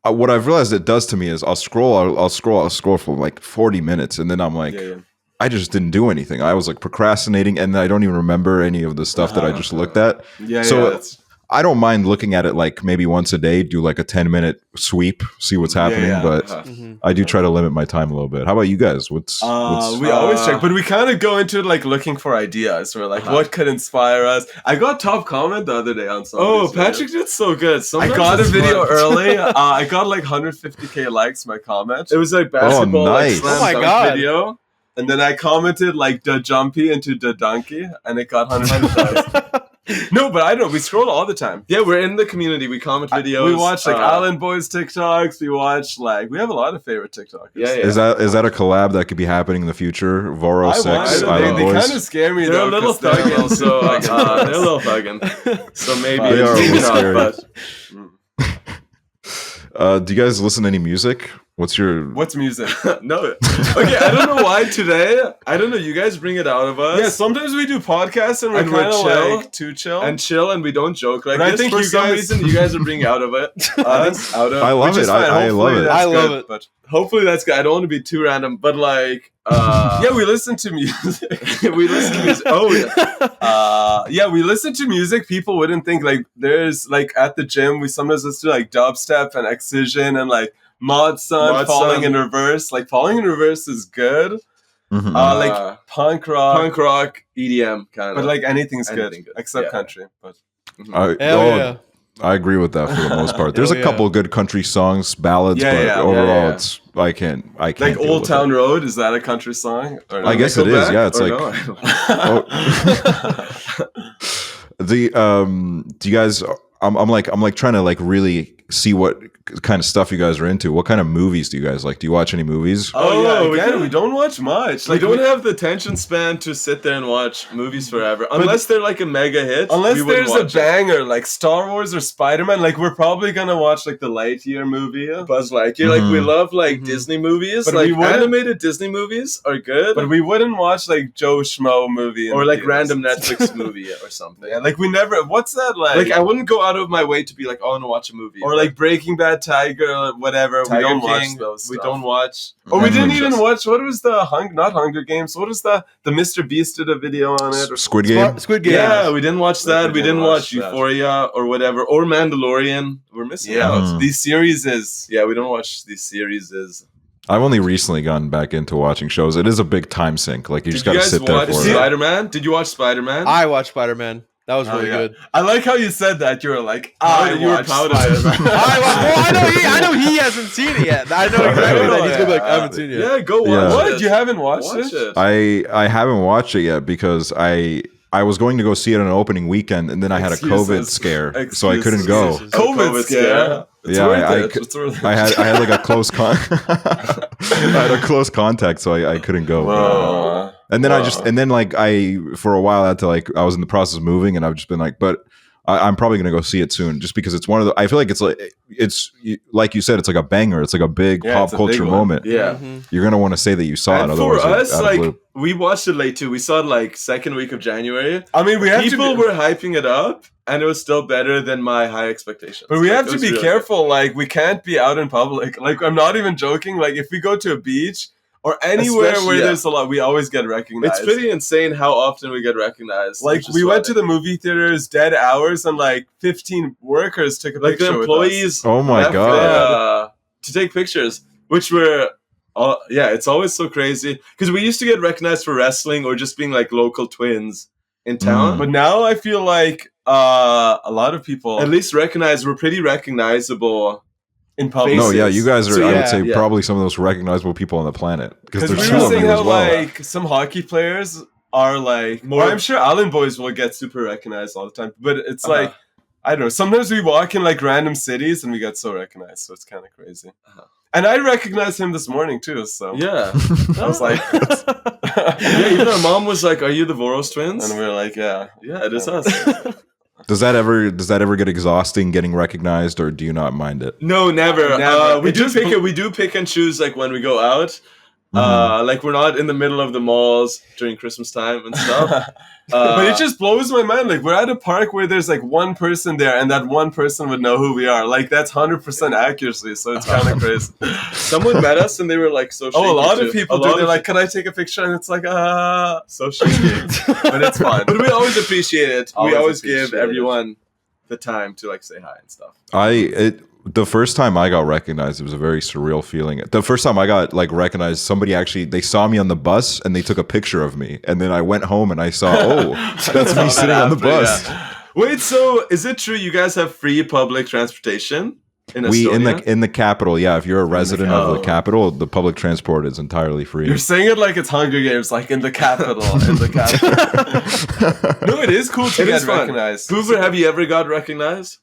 what I've realized it does to me is I'll scroll for like 40 minutes, and then I'm like, Yeah. I just didn't do anything. I was like procrastinating, and I don't even remember any of the stuff that I just looked at. Yeah. So that's- I don't mind looking at it like maybe once a day, do like a 10-minute sweep, see what's happening, yeah. but I do try to limit my time a little bit. How about you guys? What's we always check, but we kind of go into it like looking for ideas. We're like, what could inspire us? I got top comment the other day on something. Oh, Patrick did so good. I Sometimes got a it's video fun. early. I got like 150K likes. My comment. It was like basketball, nice. like, slam Oh my dunk God. video. and then I commented like the jumpy into the donkey, and it got 100,000. No, but I don't. We scroll all the time. Yeah, we're in the community. We comment videos. We watch like Alan Boy's TikToks. We watch like we have a lot of favorite TikTokers. Yeah. Is that a collab that could be happening in the future? Voros X, Island they Boys. kind of scare me. They're though, a little 'cause they're- thugging, so they're a little thugging. So maybe They are a little not, scary. but Do you guys listen to any music? What's music? no. Okay, I don't know why today. I don't know. You guys bring it out of us. Yeah, sometimes we do podcasts and And we're we're kind of chill. like too chill. and chill, and we don't joke like But I this. think For you some guys- reason, you guys are bringing out of it. Us out of. I love which it. is fine. I love Hopefully it. that's I love good, it. But Hopefully that's good. I don't want to be too random, but like, yeah, we listen to music. we listen to music. Oh yeah. Yeah, we listen to music. People wouldn't think like there's like at the gym we sometimes listen to like dubstep and excision and like Mod Sun, Mod Falling Sun. in Reverse. Like Falling in Reverse is good. Mhm. Like punk rock, EDM kind of. but like anything's Anything good good. except Yeah. country. But I, Hell oh, yeah. I agree with that for the most part. There's Hell a yeah. couple good country songs, ballads, Yeah, but yeah, overall, yeah. it's I can't. like deal Old with Town it. Road, is that a country song? Or no? I guess it is. Nickelback? Yeah, it's Or like no? do you guys? I'm like trying to like really see what kind of stuff you guys are into. What kind of movies do you guys like? Do you watch any movies? Oh, yeah, again, yeah. we don't watch much. We Like don't have the attention span to sit there and watch movies forever, unless they're like a mega hit. unless we wouldn't there's a watch it. banger like Star Wars or Spider-Man. Like we're probably gonna watch like the Lightyear movie. Buzz Lightyear. Like we Mhm. love like Mhm. Disney movies. But Like we wouldn't- animated Disney movies are good, But we wouldn't watch like Joe Schmo movie in or the like theaters. random Netflix movie or something. Yeah, like we never. What's that like? Like I wouldn't go out of my way to be like, oh, I want to watch a movie. or like Breaking Bad, Tiger, whatever. Tiger we don't King. watch those. We stuff. don't watch. Or we didn't Mhm. even watch. What was the not Hunger Games? What was the Mr. Beast did a video on it? Or Squid Game. Squid Game. Yeah, we didn't watch that. Like, We didn't watch that. Euphoria or whatever, or Mandalorian. We're missing Yeah, out. Mhm. these series is. Yeah, we don't watch these series. I've only recently gotten back into watching shows. It is a big time sink. Like you just Did you got to guys sit there watch for it. Spider-Man? Did you watch Spider-Man? I watched Spider-Man. That was Oh, really yeah. good. I like how you said that. You were like, You were watched proud of it. Spider-Man. I know he hasn't seen it yet. I know exactly that. He's gonna be like, I haven't seen it yet. Yeah, go watch Yeah. it. What? You haven't watched Watch it? it. I haven't watched it yet because I was going to go see it on an opening weekend and then I had a COVID Excuses. scare, so I couldn't Excuses. go. Excuses. COVID scare. It's Yeah, worth I it. could- It's worth it. I had like a close I had a close contact, so I couldn't go. Wow. And then for a while I had to I was in the process of moving and I've just been like, but I'm probably gonna go see it soon, just because it's one of the. I feel like it's like you said, it's like a banger. It's like a big Yeah, pop it's a culture big one. moment. Yeah. You're gonna want to say that you saw And it. for Otherwise, us, out of like blue. we watched it late too. We saw it like second week of January. I mean, we have People to be, were hyping it up, and it was still better than my high expectations. but we Like, have it to was be really careful. Like, we can't be out in public. Like, I'm not even joking. Like, if we go to a beach or anywhere Especially- where yeah. there's a lot, we always get good. recognized. It's pretty insane how often we get recognized. Like, which is we went funny. to the movie theaters dead hours, and like 15 workers took a like the picture employees. Oh my left, God. to take pictures, which were. It's always so crazy because we used to get recognized for wrestling or just being like local twins in town. But now I feel like a lot of people At least recognized, we're pretty recognizable. in public. No, yeah, you guys are. So, I yeah, would say yeah. probably some of the most recognizable people on the planet because Because there's we two were of saying you how as well. like some hockey players are like More- I'm sure Allen boys will get super recognized all the time, but it's Uh-huh. like I don't know. Sometimes we walk in like random cities and we get so recognized, so it's kind of crazy. Uh-huh. And I recognized him this morning too, so Yeah. I was like, Yeah, even our mom was like, "Are you the Voros Twins?" and we were like, yeah. Yeah, it is us. Does that ever get exhausting getting recognized, or do you not mind it? No, never. Never. We It do just pick. We do pick and choose like when we go out. Mhm. Like we're not in the middle of the malls during Christmas time and stuff. But it just blows my mind. Like we're at a park where there's like one person there, and that one person would know who we are. Like that's 100% accuracy. So it's kind of crazy. someone met us and they were like so. Oh, a shaky lot too. of people A do. lot They're of like, "Can I take a picture?" And it's like, so shaky. but it's fine. But we always appreciate it. Always we always appreciate give it. everyone the time to like say hi and stuff. The first time I got recognized, it was a very surreal feeling. The first time I got like recognized, somebody actually they saw me on the bus and they took a picture of me, and then I went home and I saw, oh, that's me sitting on the After, bus. yeah. Wait, so is it true you guys have free public transportation? in We Estonia? in the capital, yeah. If you're a resident of the capital. capital, the public transport is entirely free. You're saying it like it's Hunger Games, like in the capital. In the capital. No, it is cool to It get is fun. recognized. Hooverr, have you ever got recognized?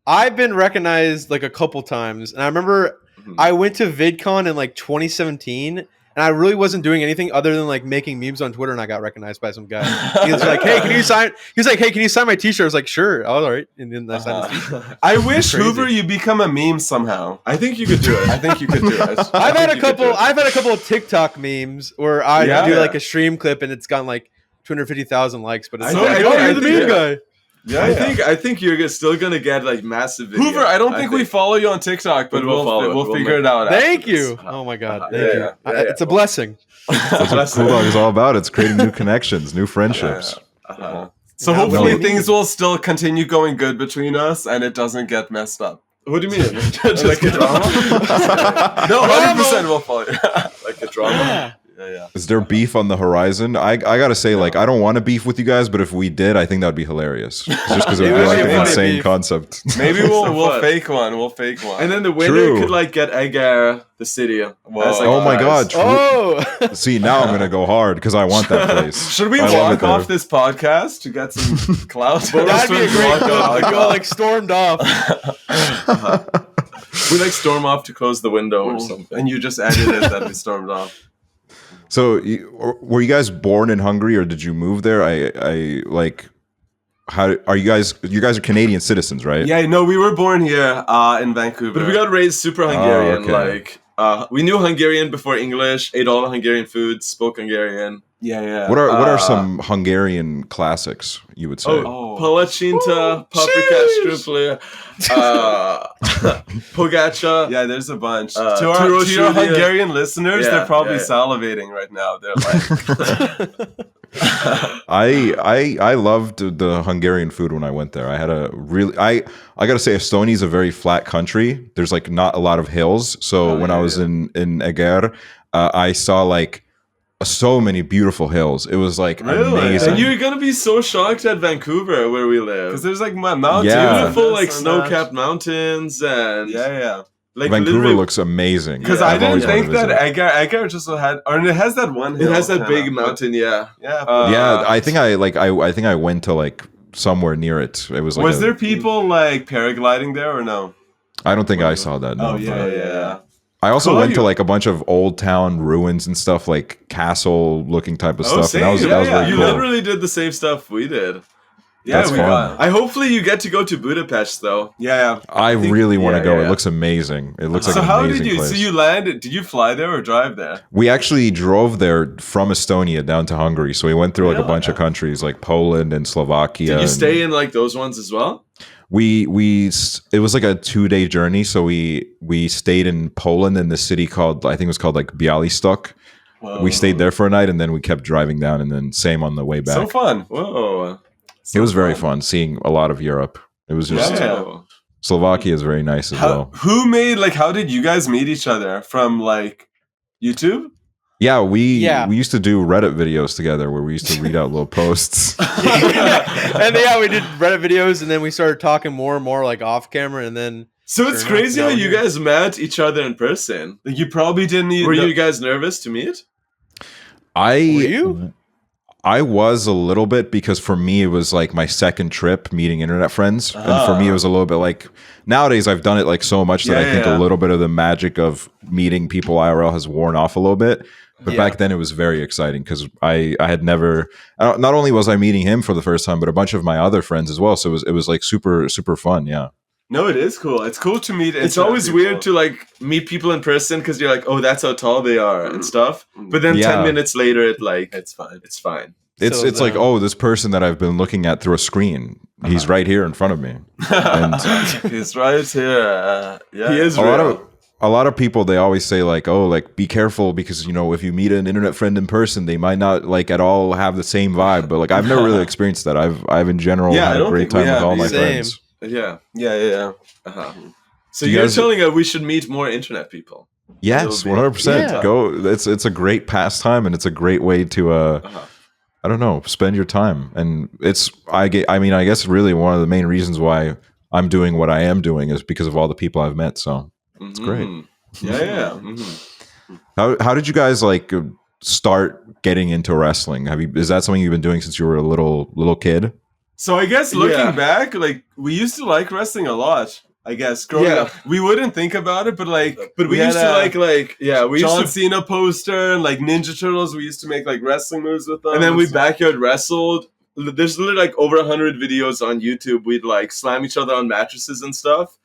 I've been recognized like a couple times, and I remember I went to VidCon in like 2017, and I really wasn't doing anything other than like making memes on Twitter, and I got recognized by some guy. He was like, "Hey, can you sign?" He was like, "Hey, can you sign my T-shirt?" I was like, "Sure, all right." And then I signed his T-shirt. I wish Crazy. Hooverr you become a meme somehow. I think you could do it. I think you could do it. I've had a you could do couple. it. I've had a couple of TikTok memes where I Yeah. do like a stream clip, and it's gotten like 250,000 likes. But it's I like, think- "Oh, I you're the think- meme guy." Yeah, I think you're still gonna get like massive videos. Hooverr, I don't think we follow you on TikTok, but We'll follow it. we'll We'll figure make- it out. Thank after this. you. Oh my god, Yeah, thank you. yeah, It's a blessing. That's what COOLDOG is all about. It's creating new connections, new friendships. Uh-huh. So Yeah, hopefully no. things will still continue going good between us, and it doesn't get messed up. What do you mean? Like a drama? No, 100% we'll follow you. Like a drama? Yeah. Is there beef on the horizon? I gotta say, like, I don't want to beef with you guys, but if we did, I think that'd be hilarious. Just because it would It be would like be an funny insane beef. concept. Maybe So we'll fun. fake one. We'll fake one. And then the winner True. could like get a.k.a. the city. as, like, Oh my prize. god! True. Oh, See, now I'm gonna go hard because I want that place. should we I love walk it off there. this podcast to get some clout? that'd be a great clip. Go like stormed off. We like storm off to close the window or something. And you just edited that we stormed off. So, were you guys born in Hungary or did you move there? I like. How are you guys? You guys are Canadian citizens, right? Yeah, no, we were born here in Vancouver. But we got raised super Hungarian. okay. Like we knew Hungarian before English, ate all the Hungarian foods, spoke Hungarian. yeah. What are some Hungarian classics you would say? Oh, palacsinta, paprika strudel, pogacha. Yeah, there's a bunch. to to our your Hungarian listeners, Yeah, they're probably yeah. salivating right now. They're like, I loved the Hungarian food when I went there. I had a really I gotta say Estonia is a very flat country. There's like not a lot of hills. So when I was in a.k.a, I saw like so many beautiful hills. It was like amazing. And you're gonna be so shocked at Vancouver where we live. because there's like mountains, Yeah. Beautiful like and snow-capped mountains and Yeah. like Vancouver literally- looks amazing. Because Yeah, I I've didn't always think wanted to that visit. agar just had, or it has that one. It hill has that kinda, big but- mountain, yeah. Yeah. Yeah, I think I think I went to like somewhere near it. It was like was there people like paragliding there or no? I don't think I saw that. No, Oh yeah, but yeah. I also Cool. went to like a bunch of old town ruins and stuff, like castle looking type of stuff. same. And that was very You cool. literally did the same stuff we did. Yeah, That's we fun. got. I hopefully you get to go to Budapest though. Yeah. I really want to yeah, go. yeah. It looks amazing. It looks like So an how amazing did you? place. So you landed? Did you fly there or drive there? We actually drove there from Estonia down to Hungary. So we went through like a bunch of countries like Poland and Slovakia. Did you and stay in like those ones as well? it was like a 2-day journey. So we stayed in Poland in the city called, I think it was called like Białystok. We stayed there for a night and then we kept driving down and then same on the way back. So fun. Whoa. It was very fun seeing a lot of Europe. It was just Yeah. Slovakia is very nice as well. Who made like? How did you guys meet each other? From like YouTube? Yeah, we Yeah. used to do Reddit videos together where we used to read out little posts. And yeah, we did Reddit videos, and then we started talking more and more like off camera, and then So it's Sure crazy how enough, you down guys met each other in person. Like you probably didn't need. Were you guys nervous to meet? I Were you? I was a little bit because for me it was like my second trip meeting internet friends, and for me it was a little bit like nowadays I've done it like so much that I think a little bit of the magic of meeting people IRL has worn off a little bit. But back then it was very exciting because I had never not only was I meeting him for the first time, but a bunch of my other friends as well. So it was like super fun. Yeah. No, it is cool. It's cool to meet. It's internet always people. weird to like meet people in person because you're like, oh, that's how tall they are and stuff. But then Yeah. 10 minutes later, it like It's fine. it's fine. It's So it's like, then- oh, this person that I've been looking at through a screen, he's right here in front of me. And He's right here. Yeah. He is a real. lot of people, they always say like, oh, like be careful because, you know, if you meet an internet friend in person, they might not like at all have the same vibe. But like I've never really experienced that. I've in general Yeah, I had a don't great think we time with have all my either. friends. Yeah. Yeah. Uh-huh. So Do you you're guys- telling us we should meet more internet people. Yes, It'll be- 100%. Yeah. Go. It's a great pastime and it's a great way to I don't know, spend your time. And it's I mean I guess really one of the main reasons why I'm doing what I am doing is because of all the people I've met. So it's great. Yeah. How did you guys like start getting into wrestling? Is that something you've been doing since you were a little kid? So I guess looking back, like we used to like wrestling a lot. I guess growing up, we wouldn't think about it, but we used to like we John used to Cena poster and like Ninja Turtles. We used to make like wrestling moves with them, and then we backyard wrestled. There's literally like over 100 videos on YouTube. We'd like slam each other on mattresses and stuff.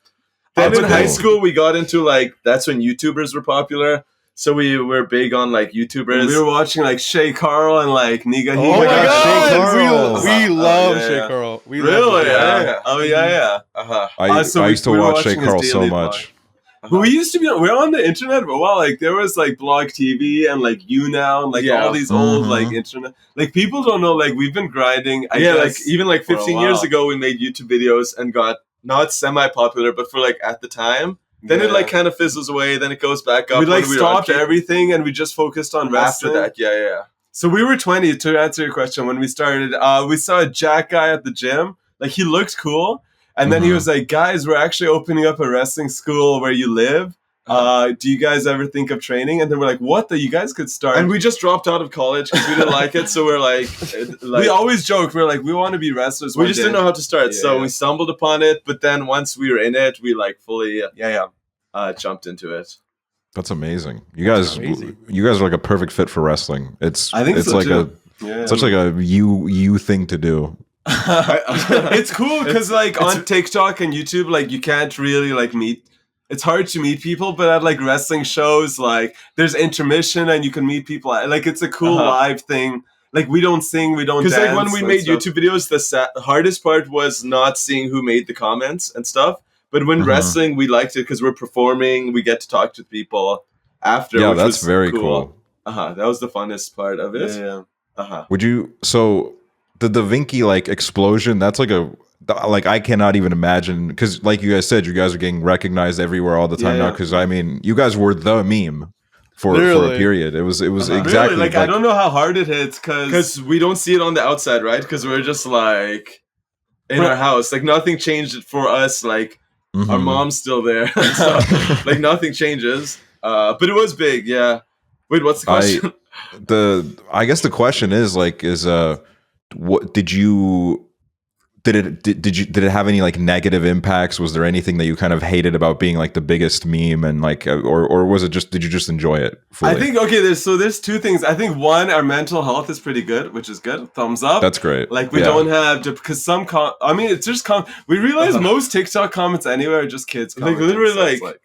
Then in high school, we got into like that's when YouTubers were popular. So we were big on like YouTubers. We were watching like Shay Carl and like Niga. Oh my god, we love Shay Carl. We really? Love Oh yeah. I used to watch Shay Carl so much. But we used to be we're on the internet for a while. Like there was like Blog TV and like YouNow and like all these old like internet. Like people don't know. Like we've been grinding. I guess, like even like 15 years ago, we made YouTube videos and got not semi-popular, but for like at the time. Then it like kind of fizzles away. Then it goes back up. We like stopped everything and we just focused on wrestling. After that, yeah. So we were 20. To answer your question, when we started, we saw a Jack guy at the gym. Like he looked cool, and then he was like, "Guys, we're actually opening up a wrestling school where you live. Do you guys ever think of training?" And then we're like, "What? You guys could start." And we just dropped out of college because we didn't like it. So we're like, we always joke. We're like, we want to be wrestlers. We just didn't know how to start. So we stumbled upon it. But then once we were in it, we like fully jumped into it. That's amazing. You guys are like a perfect fit for wrestling. I think it's so like too. such like a you thing to do. It's cool because like on TikTok and YouTube, like you can't really like meet. It's hard to meet people, but at like wrestling shows, like there's intermission and you can meet people. Like it's a cool live thing. Like we don't sing, we don't dance. Because like when we made YouTube videos, the hardest part was not seeing who made the comments and stuff. But when wrestling, we liked it because we're performing. We get to talk to people after. Yeah, which that's was very cool. That was the funnest part of it. Yeah. Would you? So the Da Vinci like explosion. That's like I cannot even imagine because like you guys said, you guys are getting recognized everywhere all the time now. Because I mean, you guys were the meme for a period. It was exactly really? Like I don't know how hard it hits because we don't see it on the outside, right? Because we're just like in our house. Like nothing changed it for us. Like. Our mom's still there and stuff. Like nothing changes. But it was big, yeah. Wait, what's the question? I guess the question is like what did it have any like negative impacts? Was there anything that you kind of hated about being like the biggest meme and like or was it just did you just enjoy it fully? I think there's two things. I think one, our mental health is pretty good, which is good. Thumbs up. That's great. Like we don't have to because some it's just we realize most TikTok comments anyway are just kids like literally like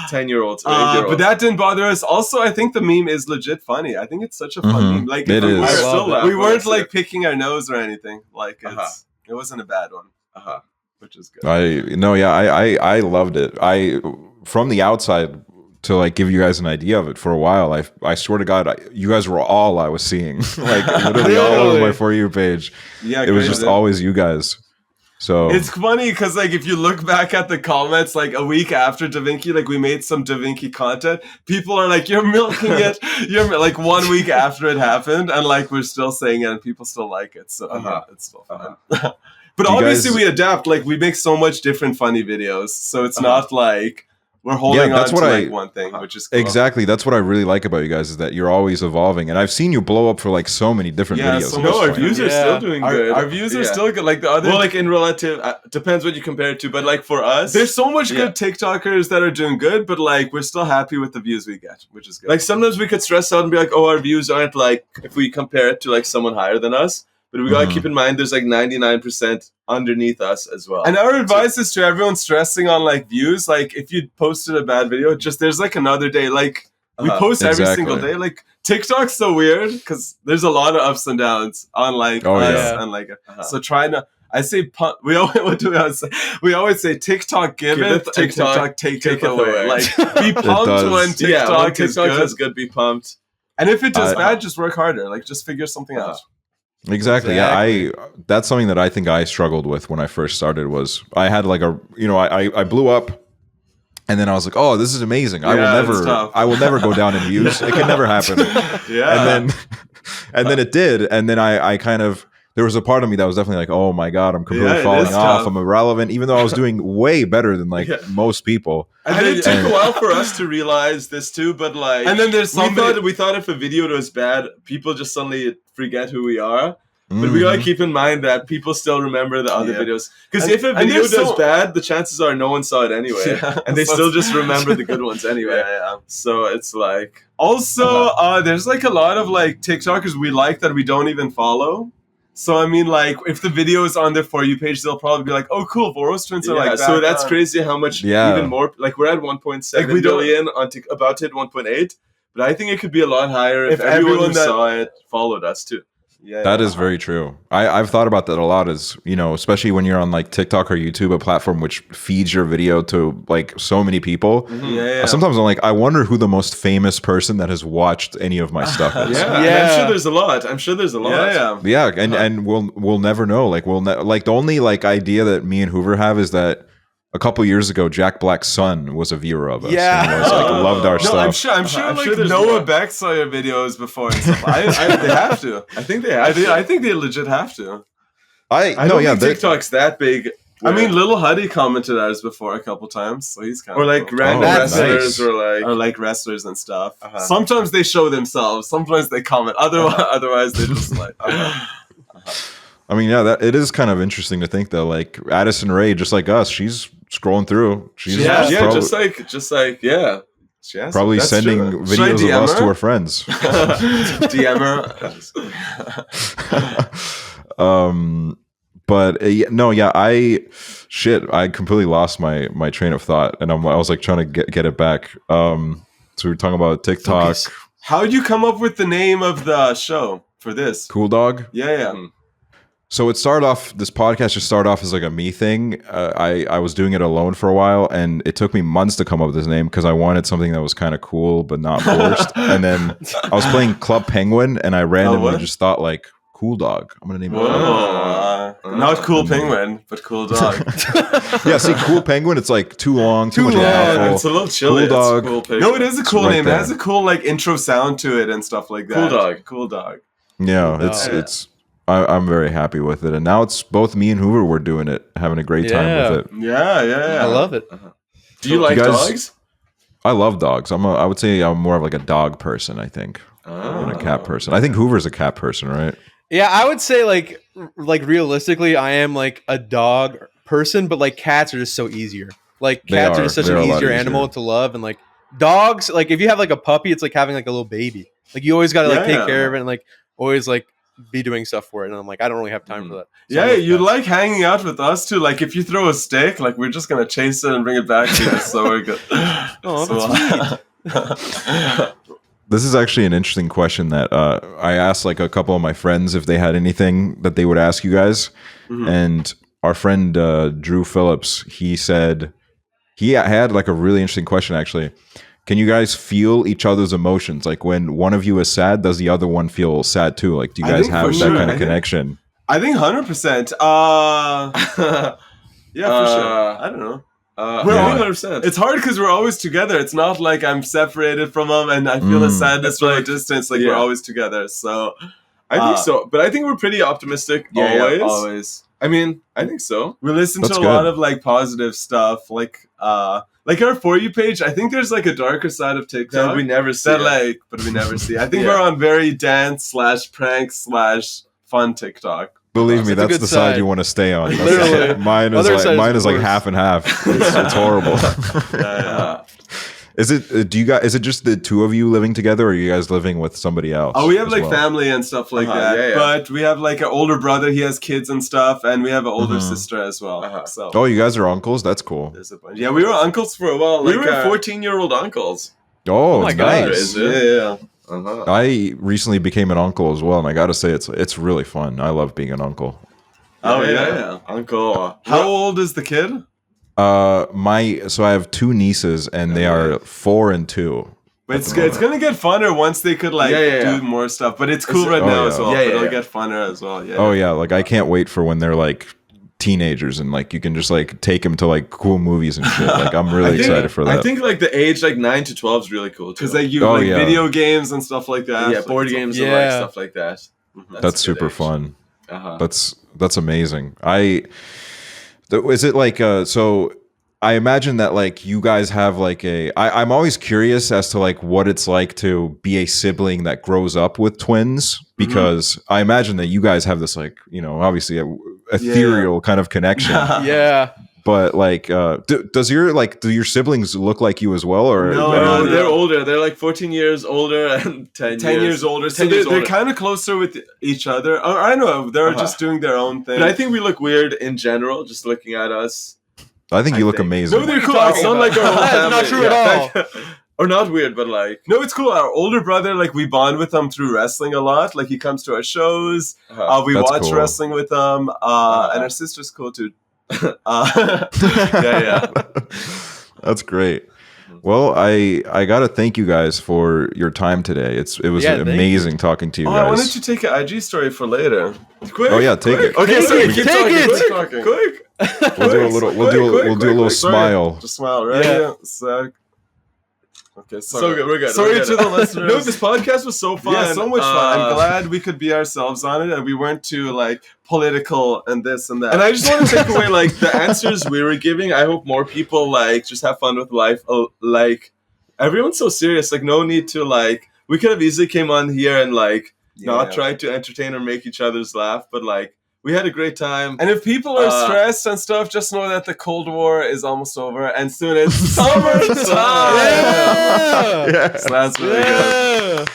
10-year-olds. But that didn't bother us. Also, I think the meme is legit funny. I think it's such a fun meme. Like it is. We weren't like picking our nose or anything. Like it wasn't a bad one. Which is good. I loved it. From the outside to like give you guys an idea of it for a while. I swear to God, you guys were all I was seeing. Like literally all over my For You page. Yeah, it was just always you guys. So it's funny because like if you look back at the comments like a week after Da Vinci, like we made some Da Vinci content, people are like, "You're milking it." You're like 1 week after it happened, and like we're still saying it, and people still like it. So it's still fun. But obviously we adapt. Like we make so much different funny videos, so it's not like we're holding on to like one thing, which is cool. Exactly. That's what I really like about you guys is that you're always evolving, and I've seen you blow up for like so many different videos. So our views are still doing good. Our views are still good. Like the other, like in relative, depends what you compare it to. But like for us, there's so much good TikTokers that are doing good, but like we're still happy with the views we get, which is good. Like sometimes we could stress out and be like, "Oh, our views aren't like if we compare it to like someone higher than us." But we gotta keep in mind there's like 99% underneath us as well. And our advice is to everyone stressing on like views. Like if you posted a bad video, just there's like another day. Like we post every single day. Like TikTok's so weird because there's a lot of ups and downs on like us and like so try to. I say we always what do we always say? We always say TikTok give it, TikTok take it away. Like be pumped when TikTok is good. Be pumped. And if it does bad, just work harder. Like just figure something out. Exactly. Yeah, that's something that I think I struggled with when I first started was I had like I blew up and then I was like, oh, this is amazing. I will never go down in views. It can never happen. And then it did. And then I kind of there was a part of me that was definitely like, oh my God, I'm completely it falling is off. tough. I'm irrelevant, even though I was doing way better than like most people. And it took a while for us to realize this too, but like, And then there's something. we thought if a video was bad, people just suddenly forget who we are. But we gotta keep in mind that people still remember the other videos. Because if a video does bad, the chances are no one saw it anyway, and they still just remember the good ones anyway. So it's like Also, there's like a lot of like TikTokers we like that we don't even follow. So I mean, like, if the video is on their For You page, they'll probably be like, "Oh, cool, Voros Twins are like that." So that's crazy how much even more. Like we're at 1.7 billion on about to hit 1.8, but I think it could be a lot higher if everyone who saw it followed us too. That is very true. I've thought about that a lot, as you know, especially when you're on like TikTok or YouTube, a platform which feeds your video to like so many people. Sometimes I'm like, I wonder who the most famous person that has watched any of my stuff is. I'm sure there's a lot. And we'll never know. Like like the only like idea that me and Hooverr have is that a couple years ago, Jack Black's son was a viewer of us. And was, like, loved our stuff. I'm sure like Noah Beck saw your videos before and stuff. They have to. I think they have to. I think they legit have to. I don't think TikTok's that big. I mean, Little Huddy commented ours before a couple times, so he's kind of like random wrestlers or like wrestlers and stuff. Sometimes they show themselves. Sometimes they comment. Otherwise they just like. I mean, yeah, it is kind of interesting to think though. Like Addison Rae, just like us, she's scrolling through. She's just like probably sending videos of us to her friends. DM her. But I completely lost my train of thought, and I was like trying to get it back. So we were talking about TikTok. How'd you come up with the name of the show for this? COOLDOG? Yeah. So this podcast just started off as like a me thing. I was doing it alone for a while, and it took me months to come up with this name because I wanted something that was kind of cool but not forced. And then I was playing Club Penguin, and I randomly just thought like COOLDOG. I'm gonna name it. Not Cool Penguin, but COOLDOG. Yeah, see, Cool Penguin. It's like too long, too much mouthful. It's a little chilly. COOLDOG. No, it is a cool name. It has a cool like intro sound to it and stuff like that. COOLDOG. Yeah, it's. I'm very happy with it, and now it's both me and Hooverr. We're doing it, having a great time with it. Yeah. I love it. Do you like dogs? I love dogs. I would say I'm more of like a dog person. I think than a cat person. I think Hoover's a cat person, right? Yeah, I would say like realistically, I am like a dog person, but like cats are just so easier. Like cats are just such an easier animal to love, and like dogs, like if you have like a puppy, it's like having like a little baby. Like you always got to like take care of it and like always like be doing stuff for it, and I'm like, I don't really have time for that. So you like hanging out with us too. Like if you throw a stick, like we're just gonna chase it and bring it back to you. So we're good. Oh, that's sweet. This is actually an interesting question that I asked like a couple of my friends if they had anything that they would ask you guys, and our friend Drew Phillips, he said he had like a really interesting question actually. Can you guys feel each other's emotions? Like when one of you is sad, does the other one feel sad too? Like, do you guys have that kind of connection? I think 100%. Yeah, for sure. I don't know. We're 100%. It's hard because we're always together. It's not like I'm separated from them and I feel the sadness from a distance. Like we're always together. So I think so. But I think we're pretty optimistic always. Always. I mean, I think so. We listen to a lot of like positive stuff. Like our For You page, I think there's like a darker side of TikTok that we never see. But we never see. I think we're on very dance/prank/fun TikTok. Believe me, that's the side you want to stay on. Literally, mine is like half and half. It's horrible. Is it? Is it just the two of you living together, or are you guys living with somebody else? Oh, we have like family and stuff like that. Yeah. But we have like an older brother. He has kids and stuff, and we have an older sister as well. So. Oh, you guys are uncles. That's cool. Yeah, we were uncles for a while. We were 14-year-old uncles. Oh my god! Nice. Yeah. I recently became an uncle as well, and I gotta say it's really fun. I love being an uncle. Oh yeah. Uncle. How old is the kid? So I have two nieces, and they are 4 and 2. But it's gonna get funner once they could do more stuff. But it's cool now as well. It'll get funner as well. Yeah. Oh yeah, like I can't wait for when they're like teenagers and like you can just like take them to like cool movies and shit. Like I'm really excited for that. I think like the age like 9 to 12 is really cool because like you video games and stuff like that. Yeah, board games and like stuff like that. That's super fun. That's amazing. Is it like so? I imagine that like you guys have like I'm always curious as to like what it's like to be a sibling that grows up with twins, because I imagine that you guys have this like, you know, obviously ethereal kind of connection. Yeah. But like, do your siblings look like you as well, or No, they're older. They're like 14 years older and 10 years older. So they're kind of closer with each other. Or, I don't know. They're just doing their own thing. But I think we look weird in general, just looking at us. I think you look amazing. No, they're cool. It's not like our whole family. Not true at all. Or not weird, but like... No, it's cool. Our older brother, like, we bond with him through wrestling a lot. Like, he comes to our shows. We watch wrestling with him. And our sister's cool, too. Yeah. That's great. Well, I gotta thank you guys for your time today. It was amazing talking to you guys. I wanted to take an IG story for later. Quick! Oh yeah, take it. Okay, sorry, take it. Quick! We'll do a little smile. Just smile, right? Yeah. Sec. Okay, sorry. So good, we're good. Sorry to the listeners. No, this podcast was so fun. Yeah, so much fun. I'm glad we could be ourselves on it, and we weren't too like political and this and that. And I just want to take away like the answers we were giving. I hope more people like just have fun with life. Like everyone's so serious. Like no need to like. We could have easily came on here and like not tried to entertain or make each other's laugh, but like we had a great time. And if people are stressed and stuff, just know that the Cold War is almost over, and soon it's summertime. Yes. So that's really good.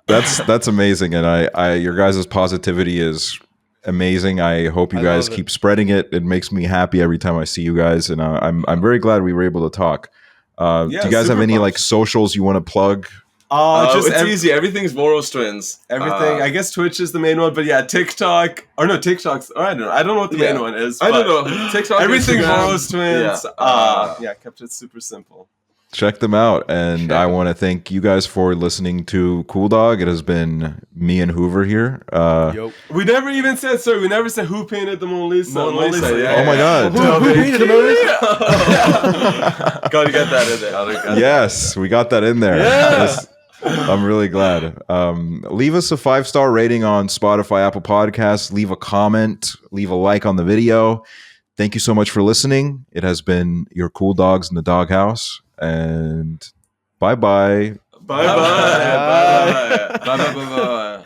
That's amazing, and I your guys' positivity is amazing. I hope you guys keep spreading it. It makes me happy every time I see you guys, and I'm very glad we were able to talk. Do you guys have any like socials you want to plug? It's easy. Everything's Voros Twins. Everything. I guess Twitch is the main one, but yeah, TikTok or no TikTok's. Or I don't know what the main one is. I don't know. TikTok. Everything Instagram. Voros Twins. Kept it super simple. Check them out, and I want to thank you guys for listening to COOLDOG. It has been me and Hooverr here. We never even said sorry. We never said who painted the Mona Lisa. Oh my god! Who painted the Mona Lisa? Gotta get that in there. Yes, we got that in there. Yeah. I'm really glad. Leave us a 5-star rating on Spotify, Apple Podcasts. Leave a comment. Leave a like on the video. Thank you so much for listening. It has been your Cool Dogs in the Doghouse. And bye-bye. Bye-bye. Bye-bye. Bye-bye.